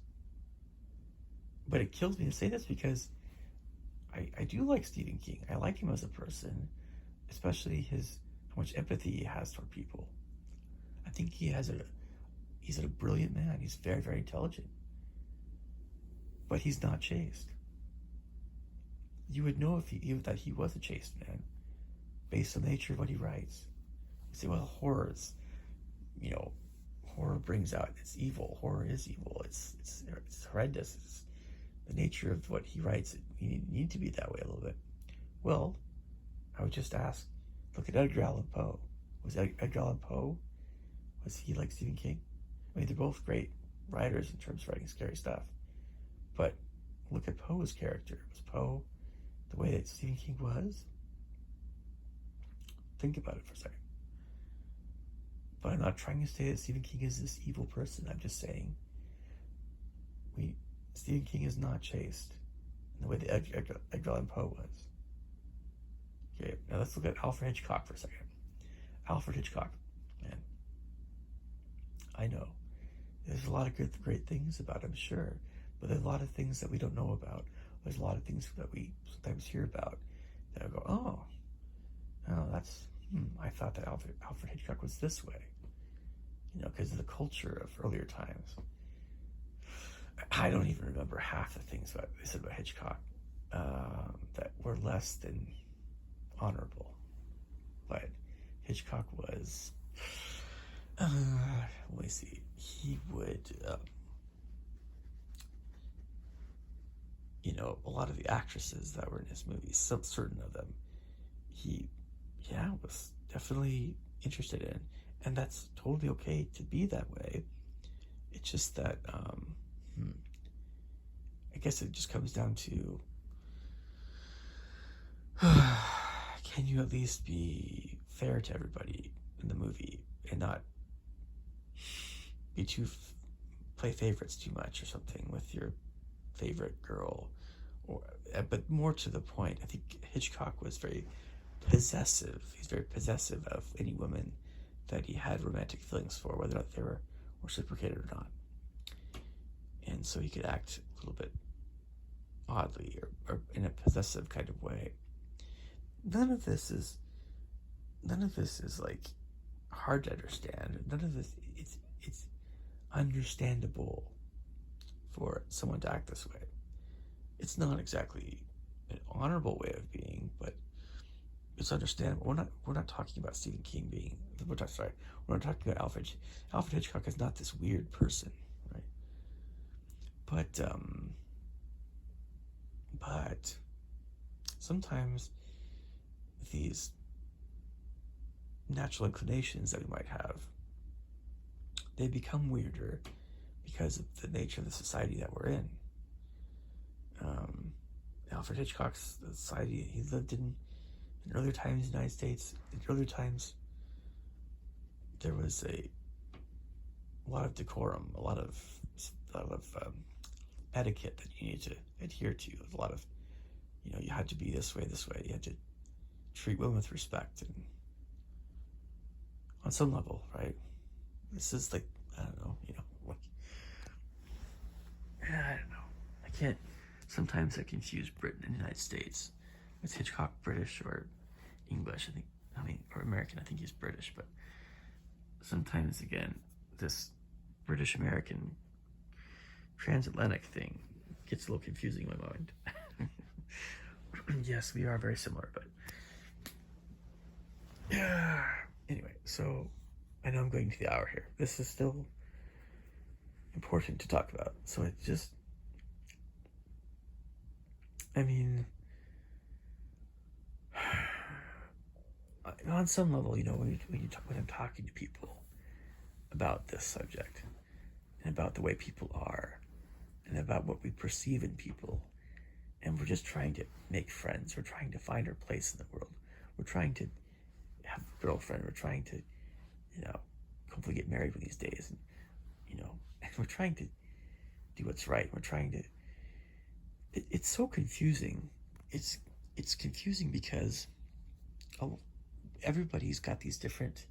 But it kills me to say this because I do like Stephen King. I like him as a person, especially how much empathy he has toward people. I think he's a brilliant man. He's very, very intelligent. But he's not chaste. You would know that he was a chaste man based on the nature of what he writes. You say, well, horror brings out, it's evil. Horror is evil. It's horrendous. It's the nature of what he writes. You need to be that way a little bit. Well, I would just ask, look at Edgar Allan Poe. Was Edgar Allan Poe, was he like Stephen King? I mean, they're both great writers in terms of writing scary stuff. But look at Poe's character. Was Poe the way that Stephen King was? Think about it for a second. But I'm not trying to say that Stephen King is this evil person. I'm just saying Stephen King is not chaste in the way that Edgar Allan Poe was. Okay, now let's look at Alfred Hitchcock for a second. Alfred Hitchcock, man. I know there's a lot of great things about him, sure, but there's a lot of things that we don't know about. There's a lot of things that we sometimes hear about that I go, oh, I thought that Alfred Hitchcock was this way, because of the culture of earlier times. I don't even remember half the things they said about Hitchcock that were less than honorable. But Hitchcock was, let me see, he would, a lot of the actresses that were in his movies, certain of them, he was definitely interested in. And that's totally okay to be that way. It's just that, I guess it just comes down to, can you at least be fair to everybody in the movie and not be play favorites too much or something with your favorite girl? But more to the point, I think Hitchcock was very possessive. He's very possessive of any woman that he had romantic feelings for, whether or not they were reciprocated or not. And so he could act a little bit oddly or in a possessive kind of way. None of this is like hard to understand. None of this it's understandable for someone to act this way. It's not exactly an honorable way of being, but it's understandable. We're not talking about Stephen King being. We're not talking about Alfred. Alfred Hitchcock is not this weird person, right? But sometimes these natural inclinations that we might have, they become weirder because of the nature of the society that we're in. Alfred Hitchcock's society he lived in earlier times in the United States. In earlier times, there was a lot of decorum, a lot of etiquette that you need to adhere to. A lot of, you had to be this way. You had to treat women with respect, and on some level, right? This is like, I don't know, I don't know. I can't. Sometimes I confuse Britain and the United States. Is Hitchcock British or English? Or American? I think he's British, but sometimes, again, this British American transatlantic thing gets a little confusing in my mind. Yes, we are very similar, but yeah. Anyway, so I know I'm going to the hour here. This is still important to talk about. So it just, I mean, on some level, you know, when I'm talking to people about this subject and about the way people are and about what we perceive in people, and we're just trying to make friends, we're trying to find our place in the world, we're trying to have a girlfriend, we're trying to, you know, hopefully get married one of these days, and you know, and we're trying to do what's right. We're trying to. It's so confusing. It's confusing because everybody's got these different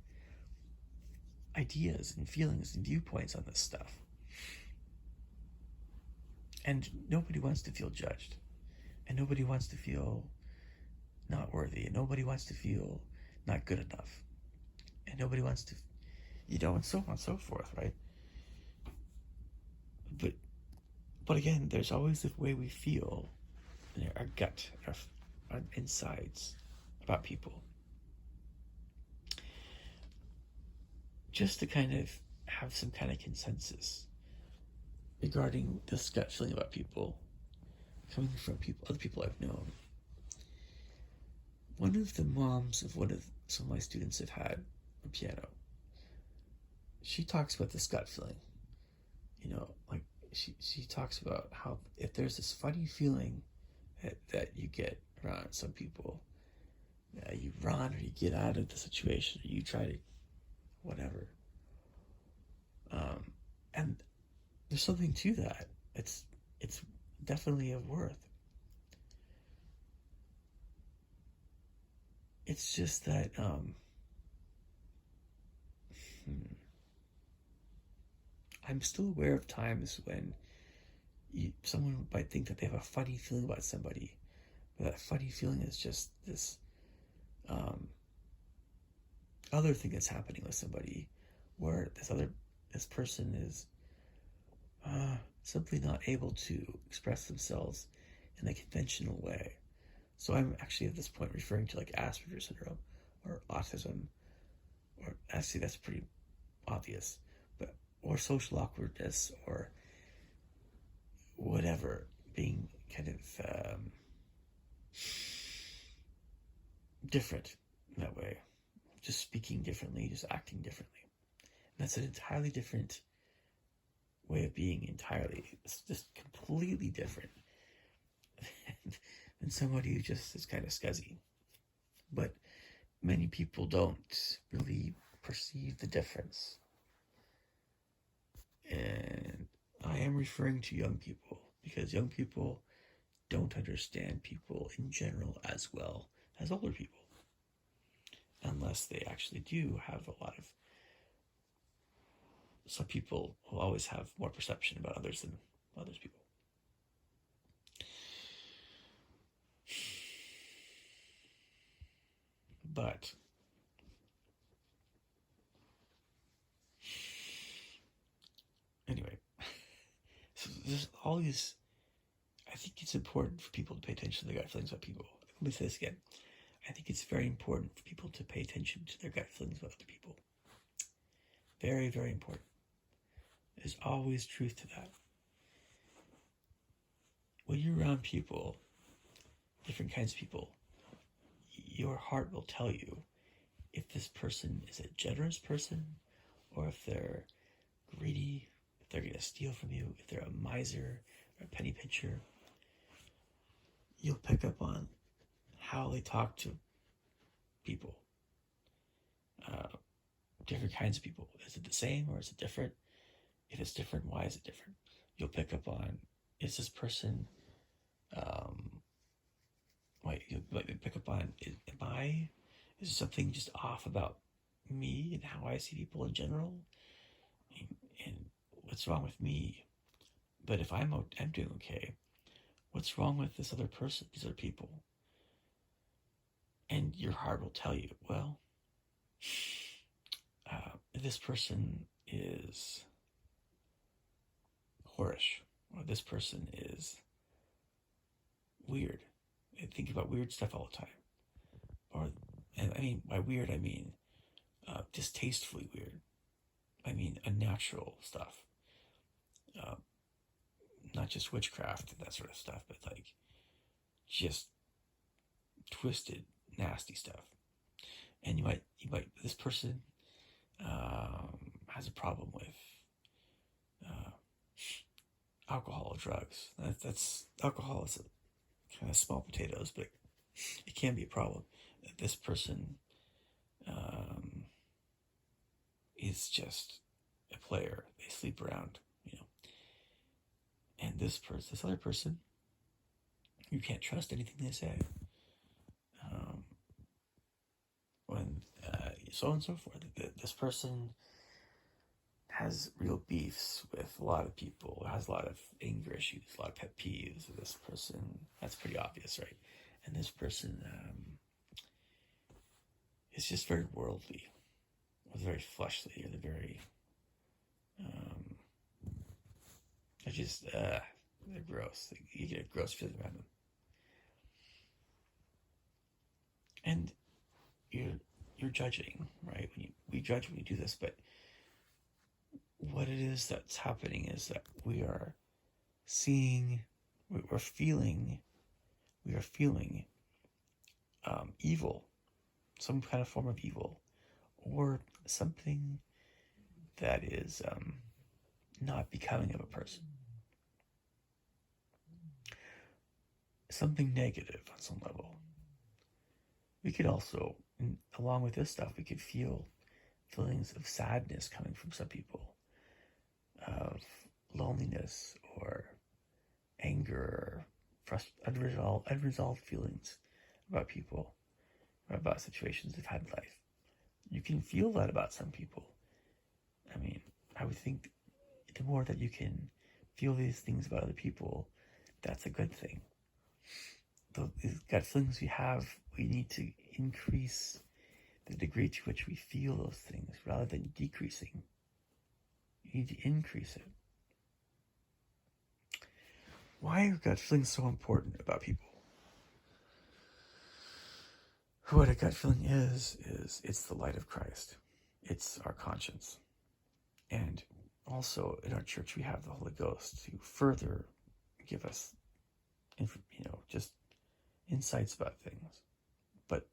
ideas and feelings and viewpoints on this stuff, and nobody wants to feel judged, and nobody wants to feel not worthy, and nobody wants to feel not good enough, and nobody wants to, you know, and so on and so forth, right? But again, there's always the way we feel in our gut, our insides about people. Just to kind of have some kind of consensus regarding this gut feeling about people coming from other people I've known. One of the moms of some of my students have had a piano. She talks about this gut feeling. You know, like she talks about how if there's this funny feeling that you get around some people, you run or you get out of the situation, or you try to whatever. And there's something to that. It's definitely of worth. It's just that I'm still aware of times when someone might think that they have a funny feeling about somebody, but that funny feeling is just this other thing that's happening with somebody, where this person is simply not able to express themselves in a conventional way. So I'm actually at this point referring to like Asperger's syndrome or autism, or actually that's pretty obvious, but or social awkwardness or whatever, being kind of different in that way, just speaking differently, just acting differently. And that's an entirely different way of being. It's just completely different than somebody who just is kind of scuzzy. But many people don't really perceive the difference. And I am referring to young people, because young people don't understand people in general as well as older people, unless they actually do have a lot of, some people will always have more perception about others than others people. But anyway, so there's all these, I think it's important for people to pay attention to their gut feelings about people. Let me say this again. I think it's very important for people to pay attention to their gut feelings about other people. Very, very important. There's always truth to that. When you're around people, different kinds of people, your heart will tell you if this person is a generous person, or if they're greedy, if they're going to steal from you, if they're a miser or a penny pincher. You'll pick up on how they talk to people. Different kinds of people. Is it the same or is it different? If it's different, why is it different? You'll pick up on, is this person, you'll pick up on, is something just off about me and how I see people in general? And what's wrong with me? But if I'm doing okay, what's wrong with this other person, these other people? And your heart will tell you, well, this person is whorish, or this person is weird. They think about weird stuff all the time. Or, and I mean, by weird, I mean distastefully weird. I mean unnatural stuff. Not just witchcraft and that sort of stuff, but like just twisted, nasty stuff. And this person has a problem with alcohol or drugs. That's alcohol is kind of small potatoes, but it can be a problem. This person is just a player. They sleep around, And this other person, you can't trust anything they say. When so on and so forth. This person has real beefs with a lot of people, has a lot of anger issues, a lot of pet peeves. This person, that's pretty obvious, right? And this person is just very worldly, or very fleshly, or they're very, they're gross. You get a gross feeling about them. And you're judging, right? We judge when we do this, but what it is that's happening is that we are feeling evil, some kind of form of evil, or something that is not becoming of a person. Something negative on some level. We could also, along with this stuff, we could feel feelings of sadness coming from some people, of loneliness or anger, or unresolved feelings about people, or about situations they've had in life. You can feel that about some people. I mean, I would think the more that you can feel these things about other people, that's a good thing. The gut feelings we have, we need to increase the degree to which we feel those things rather than decreasing. You need to increase it. Why are gut feelings so important about people? What a gut feeling is it's the light of Christ. It's our conscience. And also in our church we have the Holy Ghost to further give us, just insights about things. But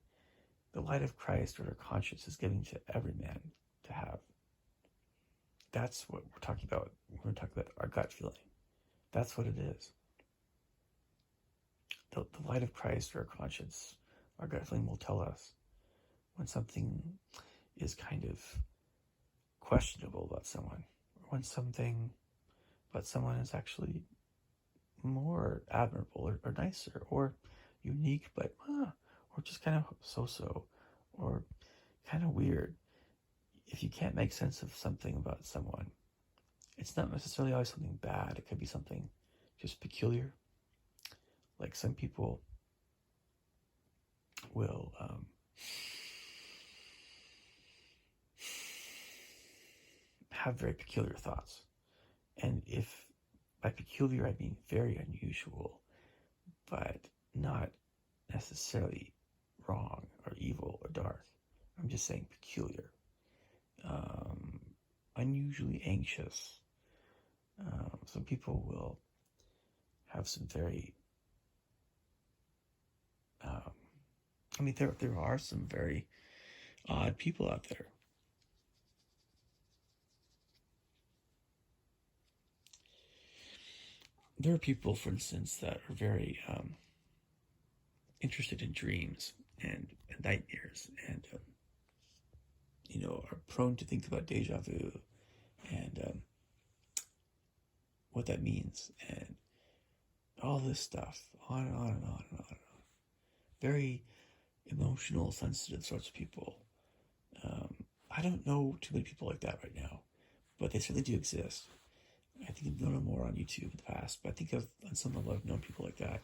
the light of Christ, or our conscience, is given to every man to have. That's what we're talking about when we're talking about our gut feeling. That's what it is. The light of Christ, or our conscience, our gut feeling, will tell us when something is kind of questionable about someone, or when something about someone is actually more admirable, or nicer, or unique, but or just kind of so-so, or kind of weird. If you can't make sense of something about someone, it's not necessarily always something bad. It could be something just peculiar. Like some people will have very peculiar thoughts. And if by peculiar I mean very unusual, but not necessarily wrong or evil or dark. I'm just saying peculiar. Unusually anxious. Some people will have some very there are some very odd people out there. There are people, for instance, that are very interested in dreams and nightmares, and are prone to think about deja vu and what that means, and all this stuff, on and on and on and on and on. Very emotional, sensitive sorts of people. I don't know too many people like that right now, but they certainly do exist. I think I've known them more on YouTube in the past, but I think on some level I've known people like that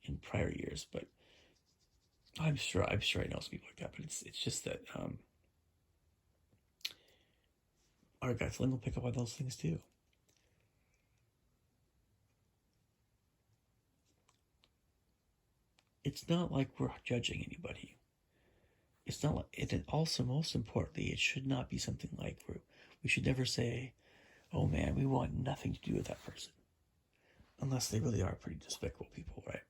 in prior years. But I'm sure I know some people like that. But it's just that our gut feeling will pick up on those things too. It's not like we're judging anybody. It's not like it. Also, most importantly, it should not be something like we should never say, "Oh man, we want nothing to do with that person," unless they really are pretty despicable people, right?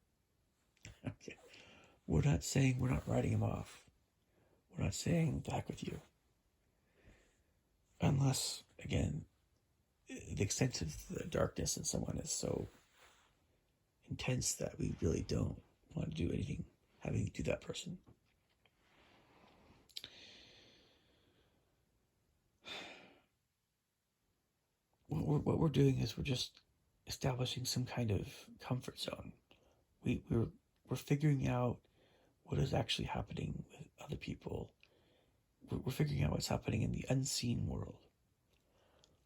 Okay. We're not saying we're not writing them off. We're not saying back with you. Unless, again, the extent of the darkness in someone is so intense that we really don't want to do anything having to do that person. What we're doing is we're just establishing some kind of comfort zone. We're figuring out what is actually happening with other people. We're figuring out what's happening in the unseen world.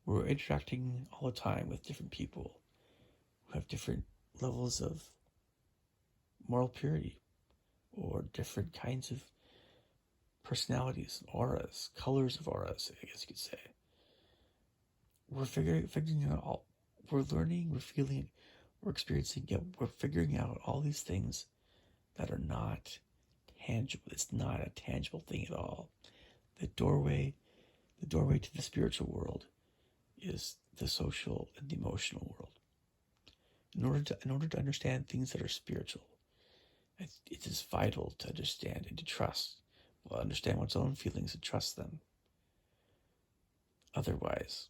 We're interacting all the time with different people who have different levels of moral purity or different kinds of personalities, auras, colors of auras, I guess you could say. We're figuring out all. We're learning, we're feeling, we're experiencing, yet we're figuring out all these things that are not tangible. It's not a tangible thing at all. The doorway to the spiritual world is the social and the emotional world. In order to understand things that are spiritual, it is vital to understand and to trust. Well, understand one's own feelings and trust them. Otherwise,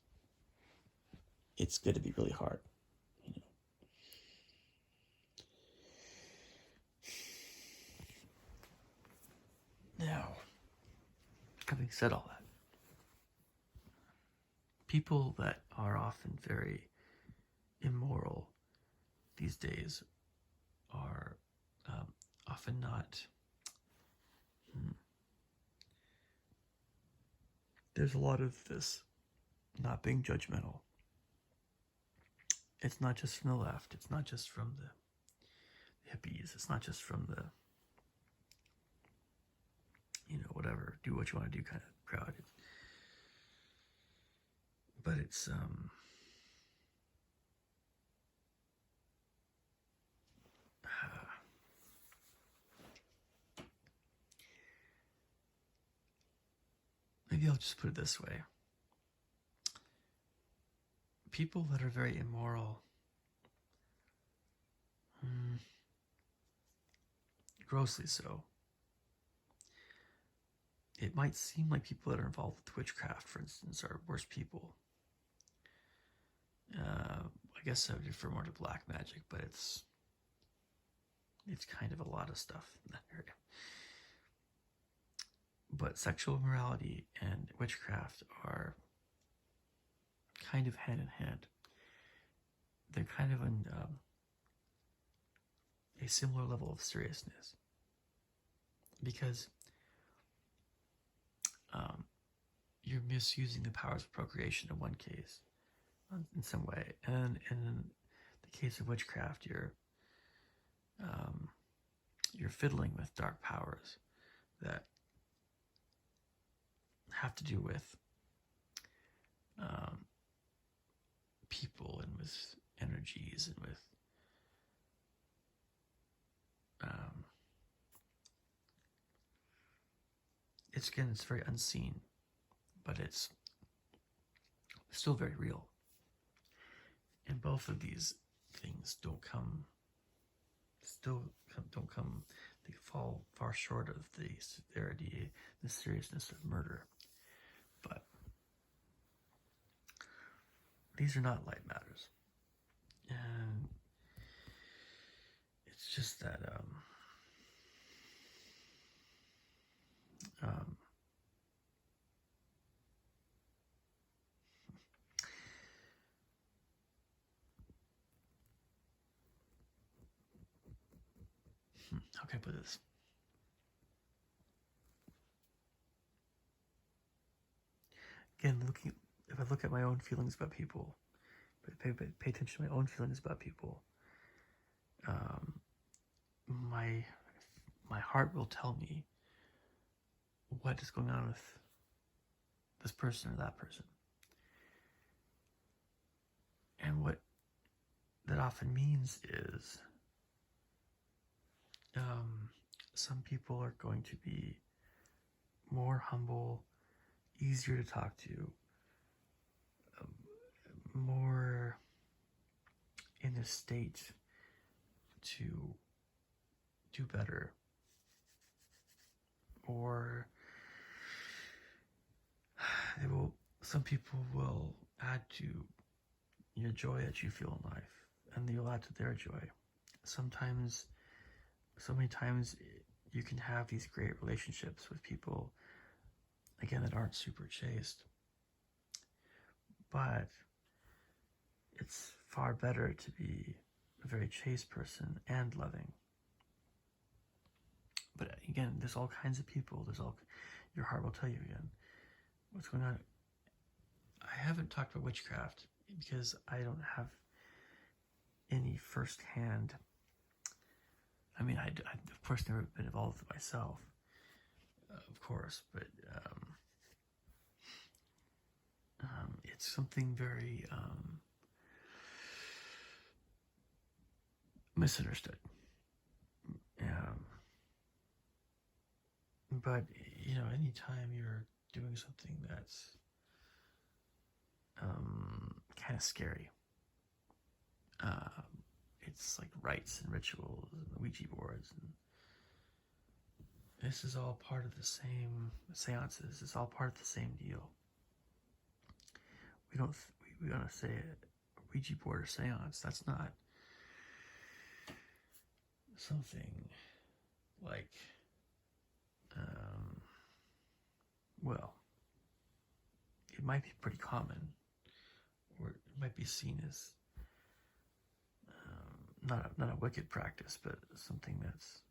it's going to be really hard. Now, having said all that, people that are often very immoral these days are often not. There's a lot of this not being judgmental. It's not just from the left. It's not just from the hippies. It's not just from the, whatever, do what you want to do kind of crowd. But it's maybe I'll just put it this way. People that are very immoral, grossly so. It might seem like people that are involved with witchcraft, for instance, are worse people. I guess I would refer more to black magic, but it's kind of a lot of stuff in that area. But sexual immorality and witchcraft are kind of hand in hand. They're kind of in a similar level of seriousness, because you're misusing the powers of procreation in one case, in some way, and in the case of witchcraft, you're fiddling with dark powers that have to do with people and with energies and with it's very unseen, but it's still very real. And both of these things they fall far short of the severity, the seriousness of murder. But these are not light matters. And it's just that how can I put this? Again, if I look at my own feelings about people, pay attention to my own feelings about people, my heart will tell me what is going on with this person or that person. often means is some people are going to be more humble, easier to talk to, more in a state to do better, or some people will add to your joy that you feel in life, and you'll add to their joy. Sometimes, so many times, you can have these great relationships with people, again, that aren't super chaste, but it's far better to be a very chaste person and loving. But again, there's all kinds of people. Your heart will tell you again what's going on. I haven't talked about witchcraft because I don't have any firsthand. I mean, I of course never been involved with myself, of course, but it's something very misunderstood. But anytime you're doing something that's kind of scary, it's like rites and rituals and Ouija boards, and this is all part of the same seances. It's all part of the same deal. We don't say a Ouija board or seance. That's not something like, well, it might be pretty common, or it might be seen as not a wicked practice, but something that's,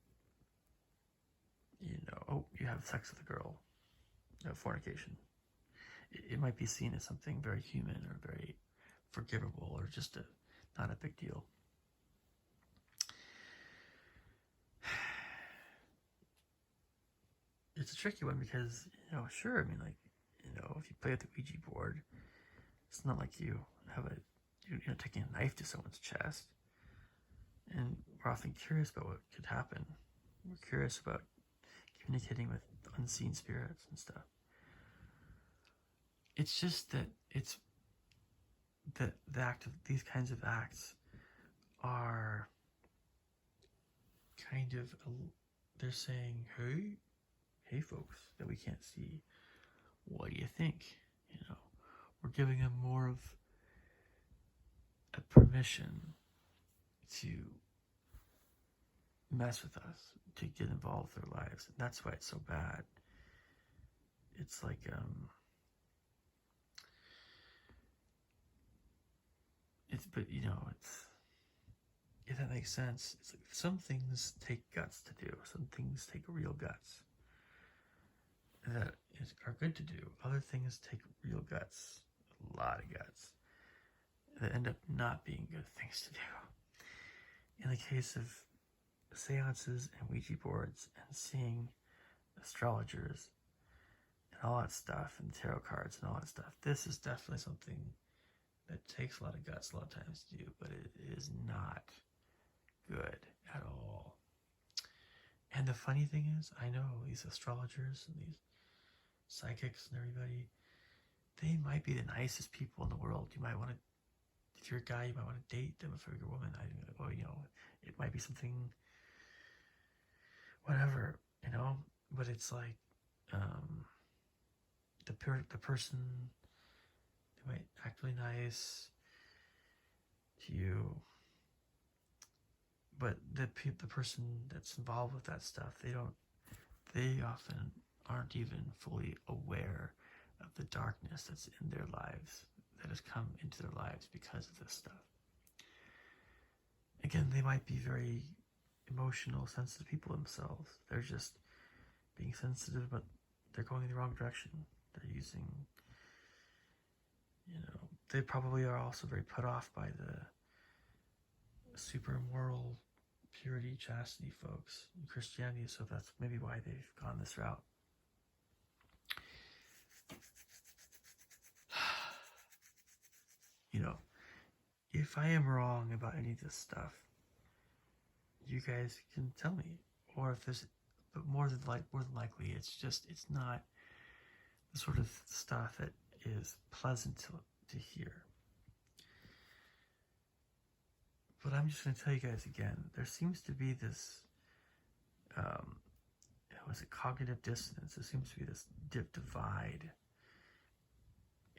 you have sex with a girl, fornication. It might be seen as something very human or very forgivable, or just not a big deal. It's a tricky one because, sure, I mean, like, if you play with the Ouija board, it's not like you have you're taking a knife to someone's chest. And we're often curious about what could happen. We're curious about communicating with unseen spirits and stuff. It's just that the act of these kinds of acts are kind of they're saying, hey folks that we can't see, what do you think? We're giving them more of a permission to mess with us, to get involved with their lives. And that's why it's so bad. It's like if that makes sense, it's like some things take guts to do. Some things take real guts that are good to do. Other things take real guts, a lot of guts, that end up not being good things to do. In the case of seances and Ouija boards and seeing astrologers and all that stuff, and tarot cards and all that stuff, this is definitely something that takes a lot of guts a lot of times to do, but it is not good at all. And the funny thing is, I know these astrologers and these psychics and everybody, they might be the nicest people in the world. You might want to, if you're a guy, you might want to date them. If you're a woman, it might be something, whatever, but it's like, the person, they might act really nice to you, but the person that's involved with that stuff, they often aren't even fully aware of the darkness that's in their lives, that has come into their lives because of this stuff. Again, they might be very emotional, sensitive people themselves. They're just being sensitive, but they're going in the wrong direction. They're using, they probably are also very put off by the super moral purity, chastity folks in Christianity, so that's maybe why they've gone this route. if I am wrong about any of this stuff, you guys can tell me. Or if there's, but more than likely, it's not the sort of stuff that is pleasant to hear. But I'm just going to tell you guys again, there seems to be this, was it cognitive dissonance? There seems to be this divide.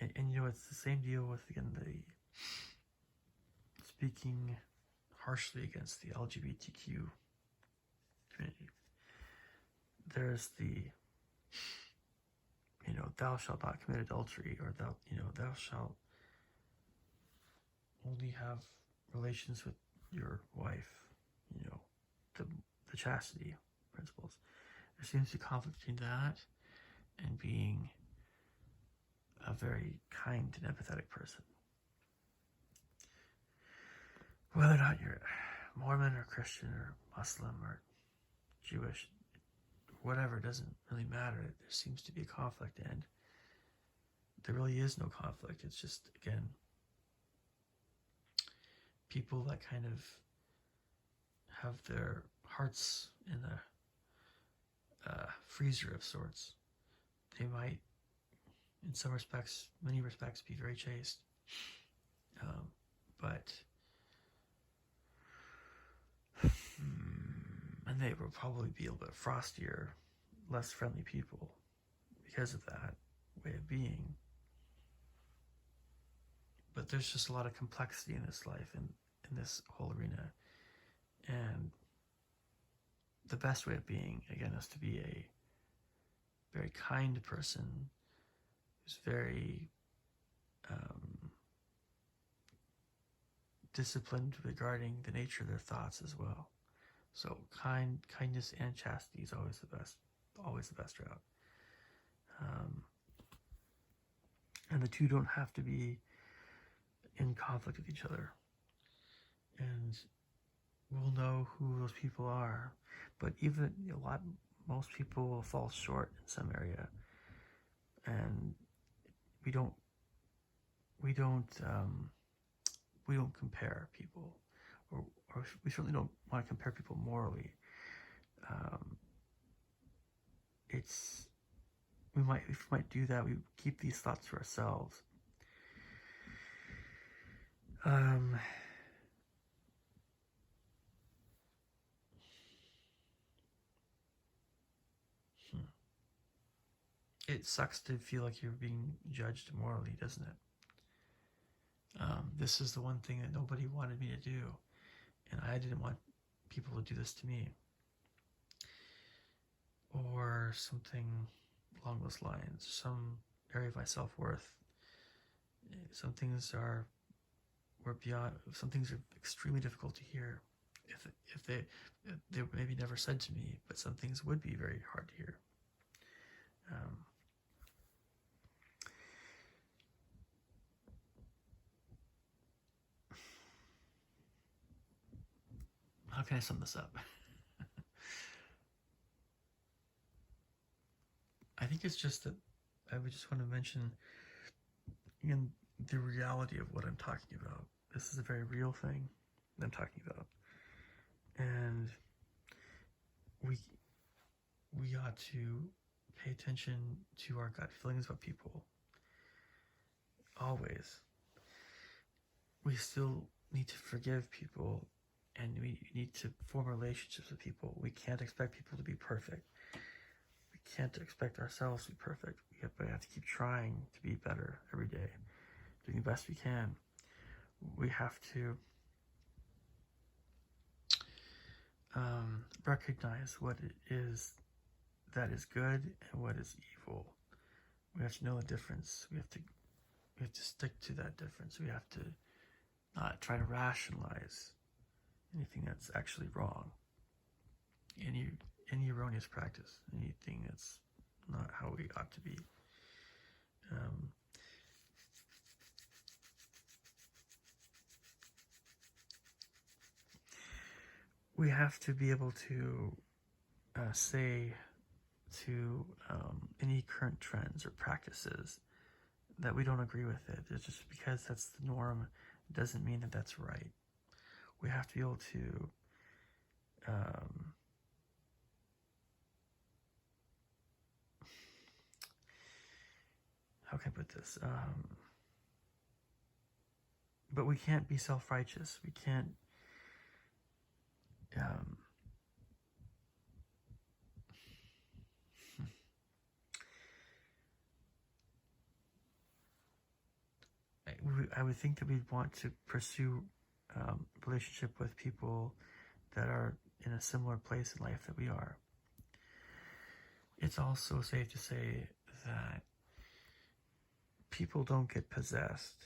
And it's the same deal with, again, the speaking harshly against the LGBTQ community. There's the, thou shalt not commit adultery, or thou shalt only have relations with your wife, the chastity principles. There seems to be conflict between that and being a very kind and empathetic person. Whether or not you're Mormon or Christian or Muslim or Jewish, whatever, doesn't really matter. There seems to be a conflict, and there really is no conflict. It's just, again, people that kind of have their hearts in a freezer of sorts. They might, in some respects, many respects, be very chaste, but and they will probably be a little bit frostier, less friendly people because of that way of being. But there's just a lot of complexity in this life and in this whole arena. And the best way of being, again, is to be a very kind person who's very disciplined regarding the nature of their thoughts as well. So kindness and chastity is always the best route. And the two don't have to be in conflict with each other. And we'll know who those people are. But even most people will fall short in some area. And we don't compare people, or we certainly don't want to compare people morally. If we might do that, we keep these thoughts to ourselves. It sucks to feel like you're being judged morally, doesn't it? This is the one thing that nobody wanted me to do, and I didn't want people to do this to me, or something along those lines. Some area of my self-worth. Some things are extremely difficult to hear. If they maybe never said to me, but some things would be very hard to hear. How can I sum this up? I think it's just that I would just want to mention, again, the reality of what I'm talking about. This is a very real thing that I'm talking about. And we ought to pay attention to our gut feelings about people. Always. We still need to forgive people, and we need to form relationships with people. We can't expect people to be perfect. We can't expect ourselves to be perfect. We have to keep trying to be better every day, doing the best we can. We have to recognize what it is that is good and what is evil. We have to know the difference. We have to stick to that difference. We have to not try to rationalize anything that's actually wrong, any erroneous practice, anything that's not how we ought to be. We have to be able to say to any current trends or practices that we don't agree with it. It's just because that's the norm It doesn't mean that that's right. We have to be able to how can I put this? But we can't be self-righteous. We can't I would think that we'd want to pursue relationship with people that are in a similar place in life that we are. It's also safe to say that people don't get possessed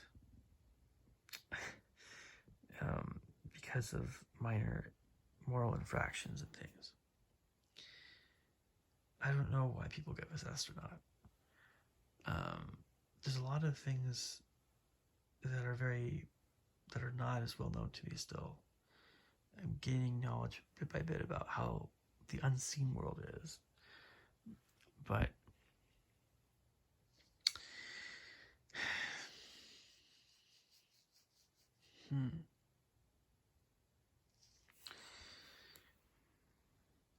because of minor moral infractions and things. I don't know why people get possessed or not. There's a lot of things that are not as well known to me still. I'm gaining knowledge bit by bit about how the unseen world is. But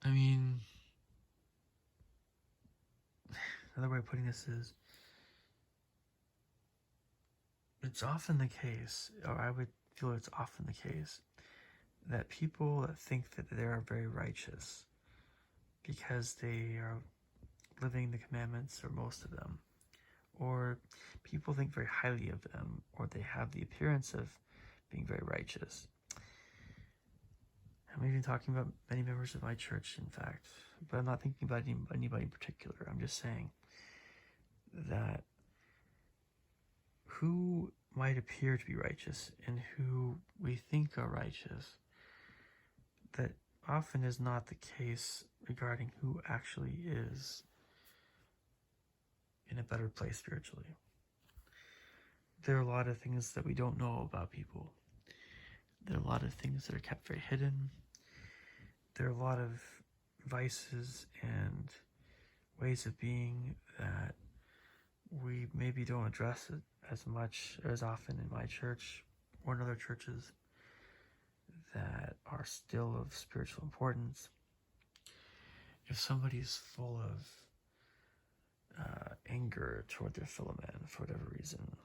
I mean, another way of putting this is, it's often the case, or I would feel it's often the case, that people that think that they are very righteous because they are living the commandments, or most of them, or people think very highly of them, or they have the appearance of being very righteous. I'm even talking about many members of my church, in fact, but I'm not thinking about anybody in particular. I'm just saying that who might appear to be righteous and who we think are righteous, that often is not the case regarding who actually is in a better place spiritually. There are a lot of things that we don't know about people. There are a lot of things that are kept very hidden. There are a lot of vices and ways of being that we maybe don't address it as much or as often in my church or in other churches that are still of spiritual importance. If somebody is full of anger toward their fellow man for whatever reason,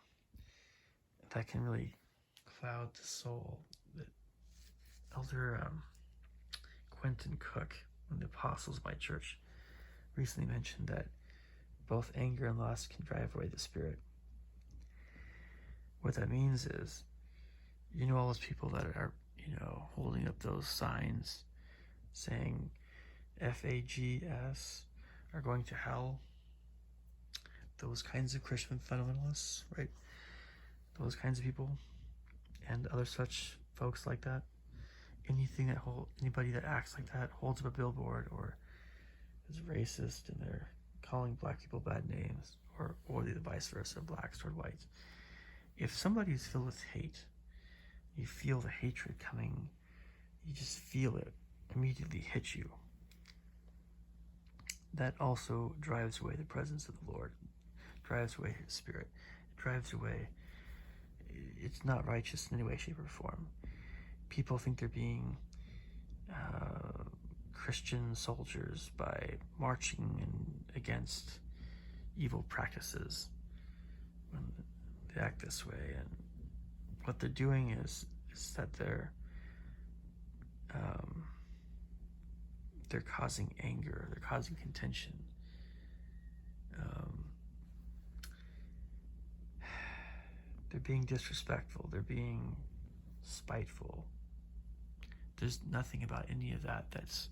that can really cloud the soul. The Elder Quentin Cook, one of the apostles of my church, recently mentioned that both anger and lust can drive away the spirit. What that means is, all those people that are, holding up those signs saying FAGS are going to hell, those kinds of Christian fundamentalists, right? Those kinds of people and other such folks like that. Anybody that acts like that, holds up a billboard, or is racist and they're calling black people bad names, or the vice versa, blacks toward whites. If somebody is filled with hate, you feel the hatred coming, you just feel it immediately hit you. That also drives away the presence of the Lord, drives away His Spirit, drives away. It's not righteous in any way, shape, or form. People think they're being Christian soldiers by marching against evil practices when they act this way, and what they're doing is that they're causing anger, they're causing contention. They're being disrespectful, they're being spiteful. There's nothing about any of that that's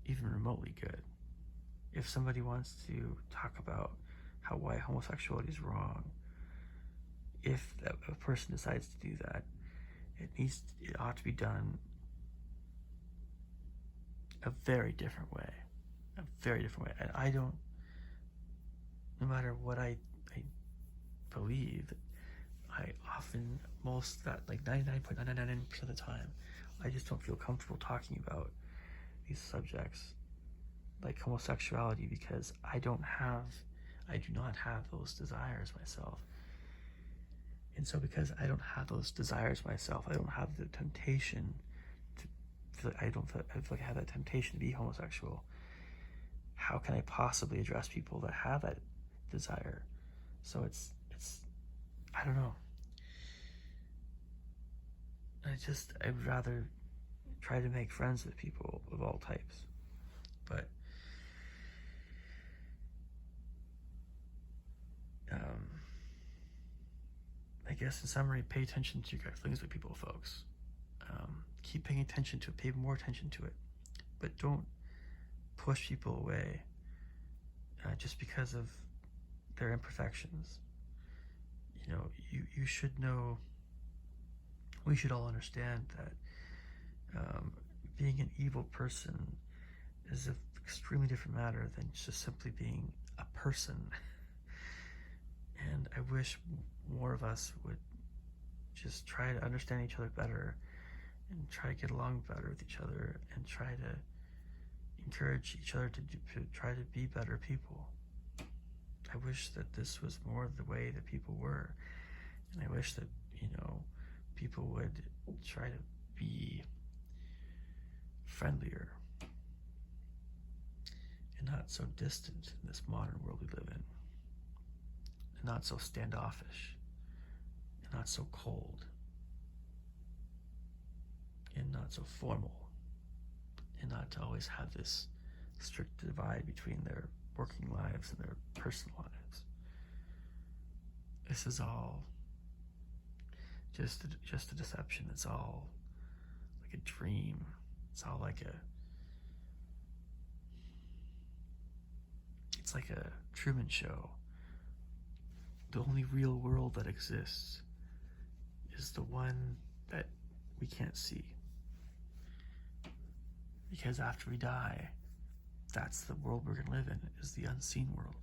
even remotely good. If somebody wants to talk about why homosexuality is wrong, if a person decides to do that, it ought to be done a very different way. And no matter what I believe, like 99.999% of the time, I just don't feel comfortable talking about these subjects like homosexuality, because I do not have those desires myself. And so because I don't have those desires myself, I don't have the temptation to feel like I feel like I have that temptation to be homosexual. How can I possibly address people that have that desire? So it's I don't know. I'd rather try to make friends with people of all types. But I guess in summary, pay attention to your feelings with people, folks. Keep paying attention to it, pay more attention to it. But don't push people away just because of their imperfections. You know, you should know, we should all understand that being an evil person is an extremely different matter than just simply being a person. And I wish more of us would just try to understand each other better and try to get along better with each other and try to encourage each other to try to be better people. I wish that this was more the way that people were, and I wish that, you know, people would try to be friendlier and not so distant in this modern world we live in, and not so standoffish, and not so cold, and not so formal, and not to always have this strict divide between their working lives and their personal lives. This is all just a deception. It's all like a dream. It's all like it's like a Truman Show. The only real world that exists is the one that we can't see. Because after we die, that's the world we're gonna live in, is the unseen world.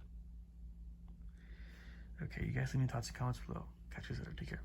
Okay, you guys leave me thoughts and comments below. Catch you later. Take care.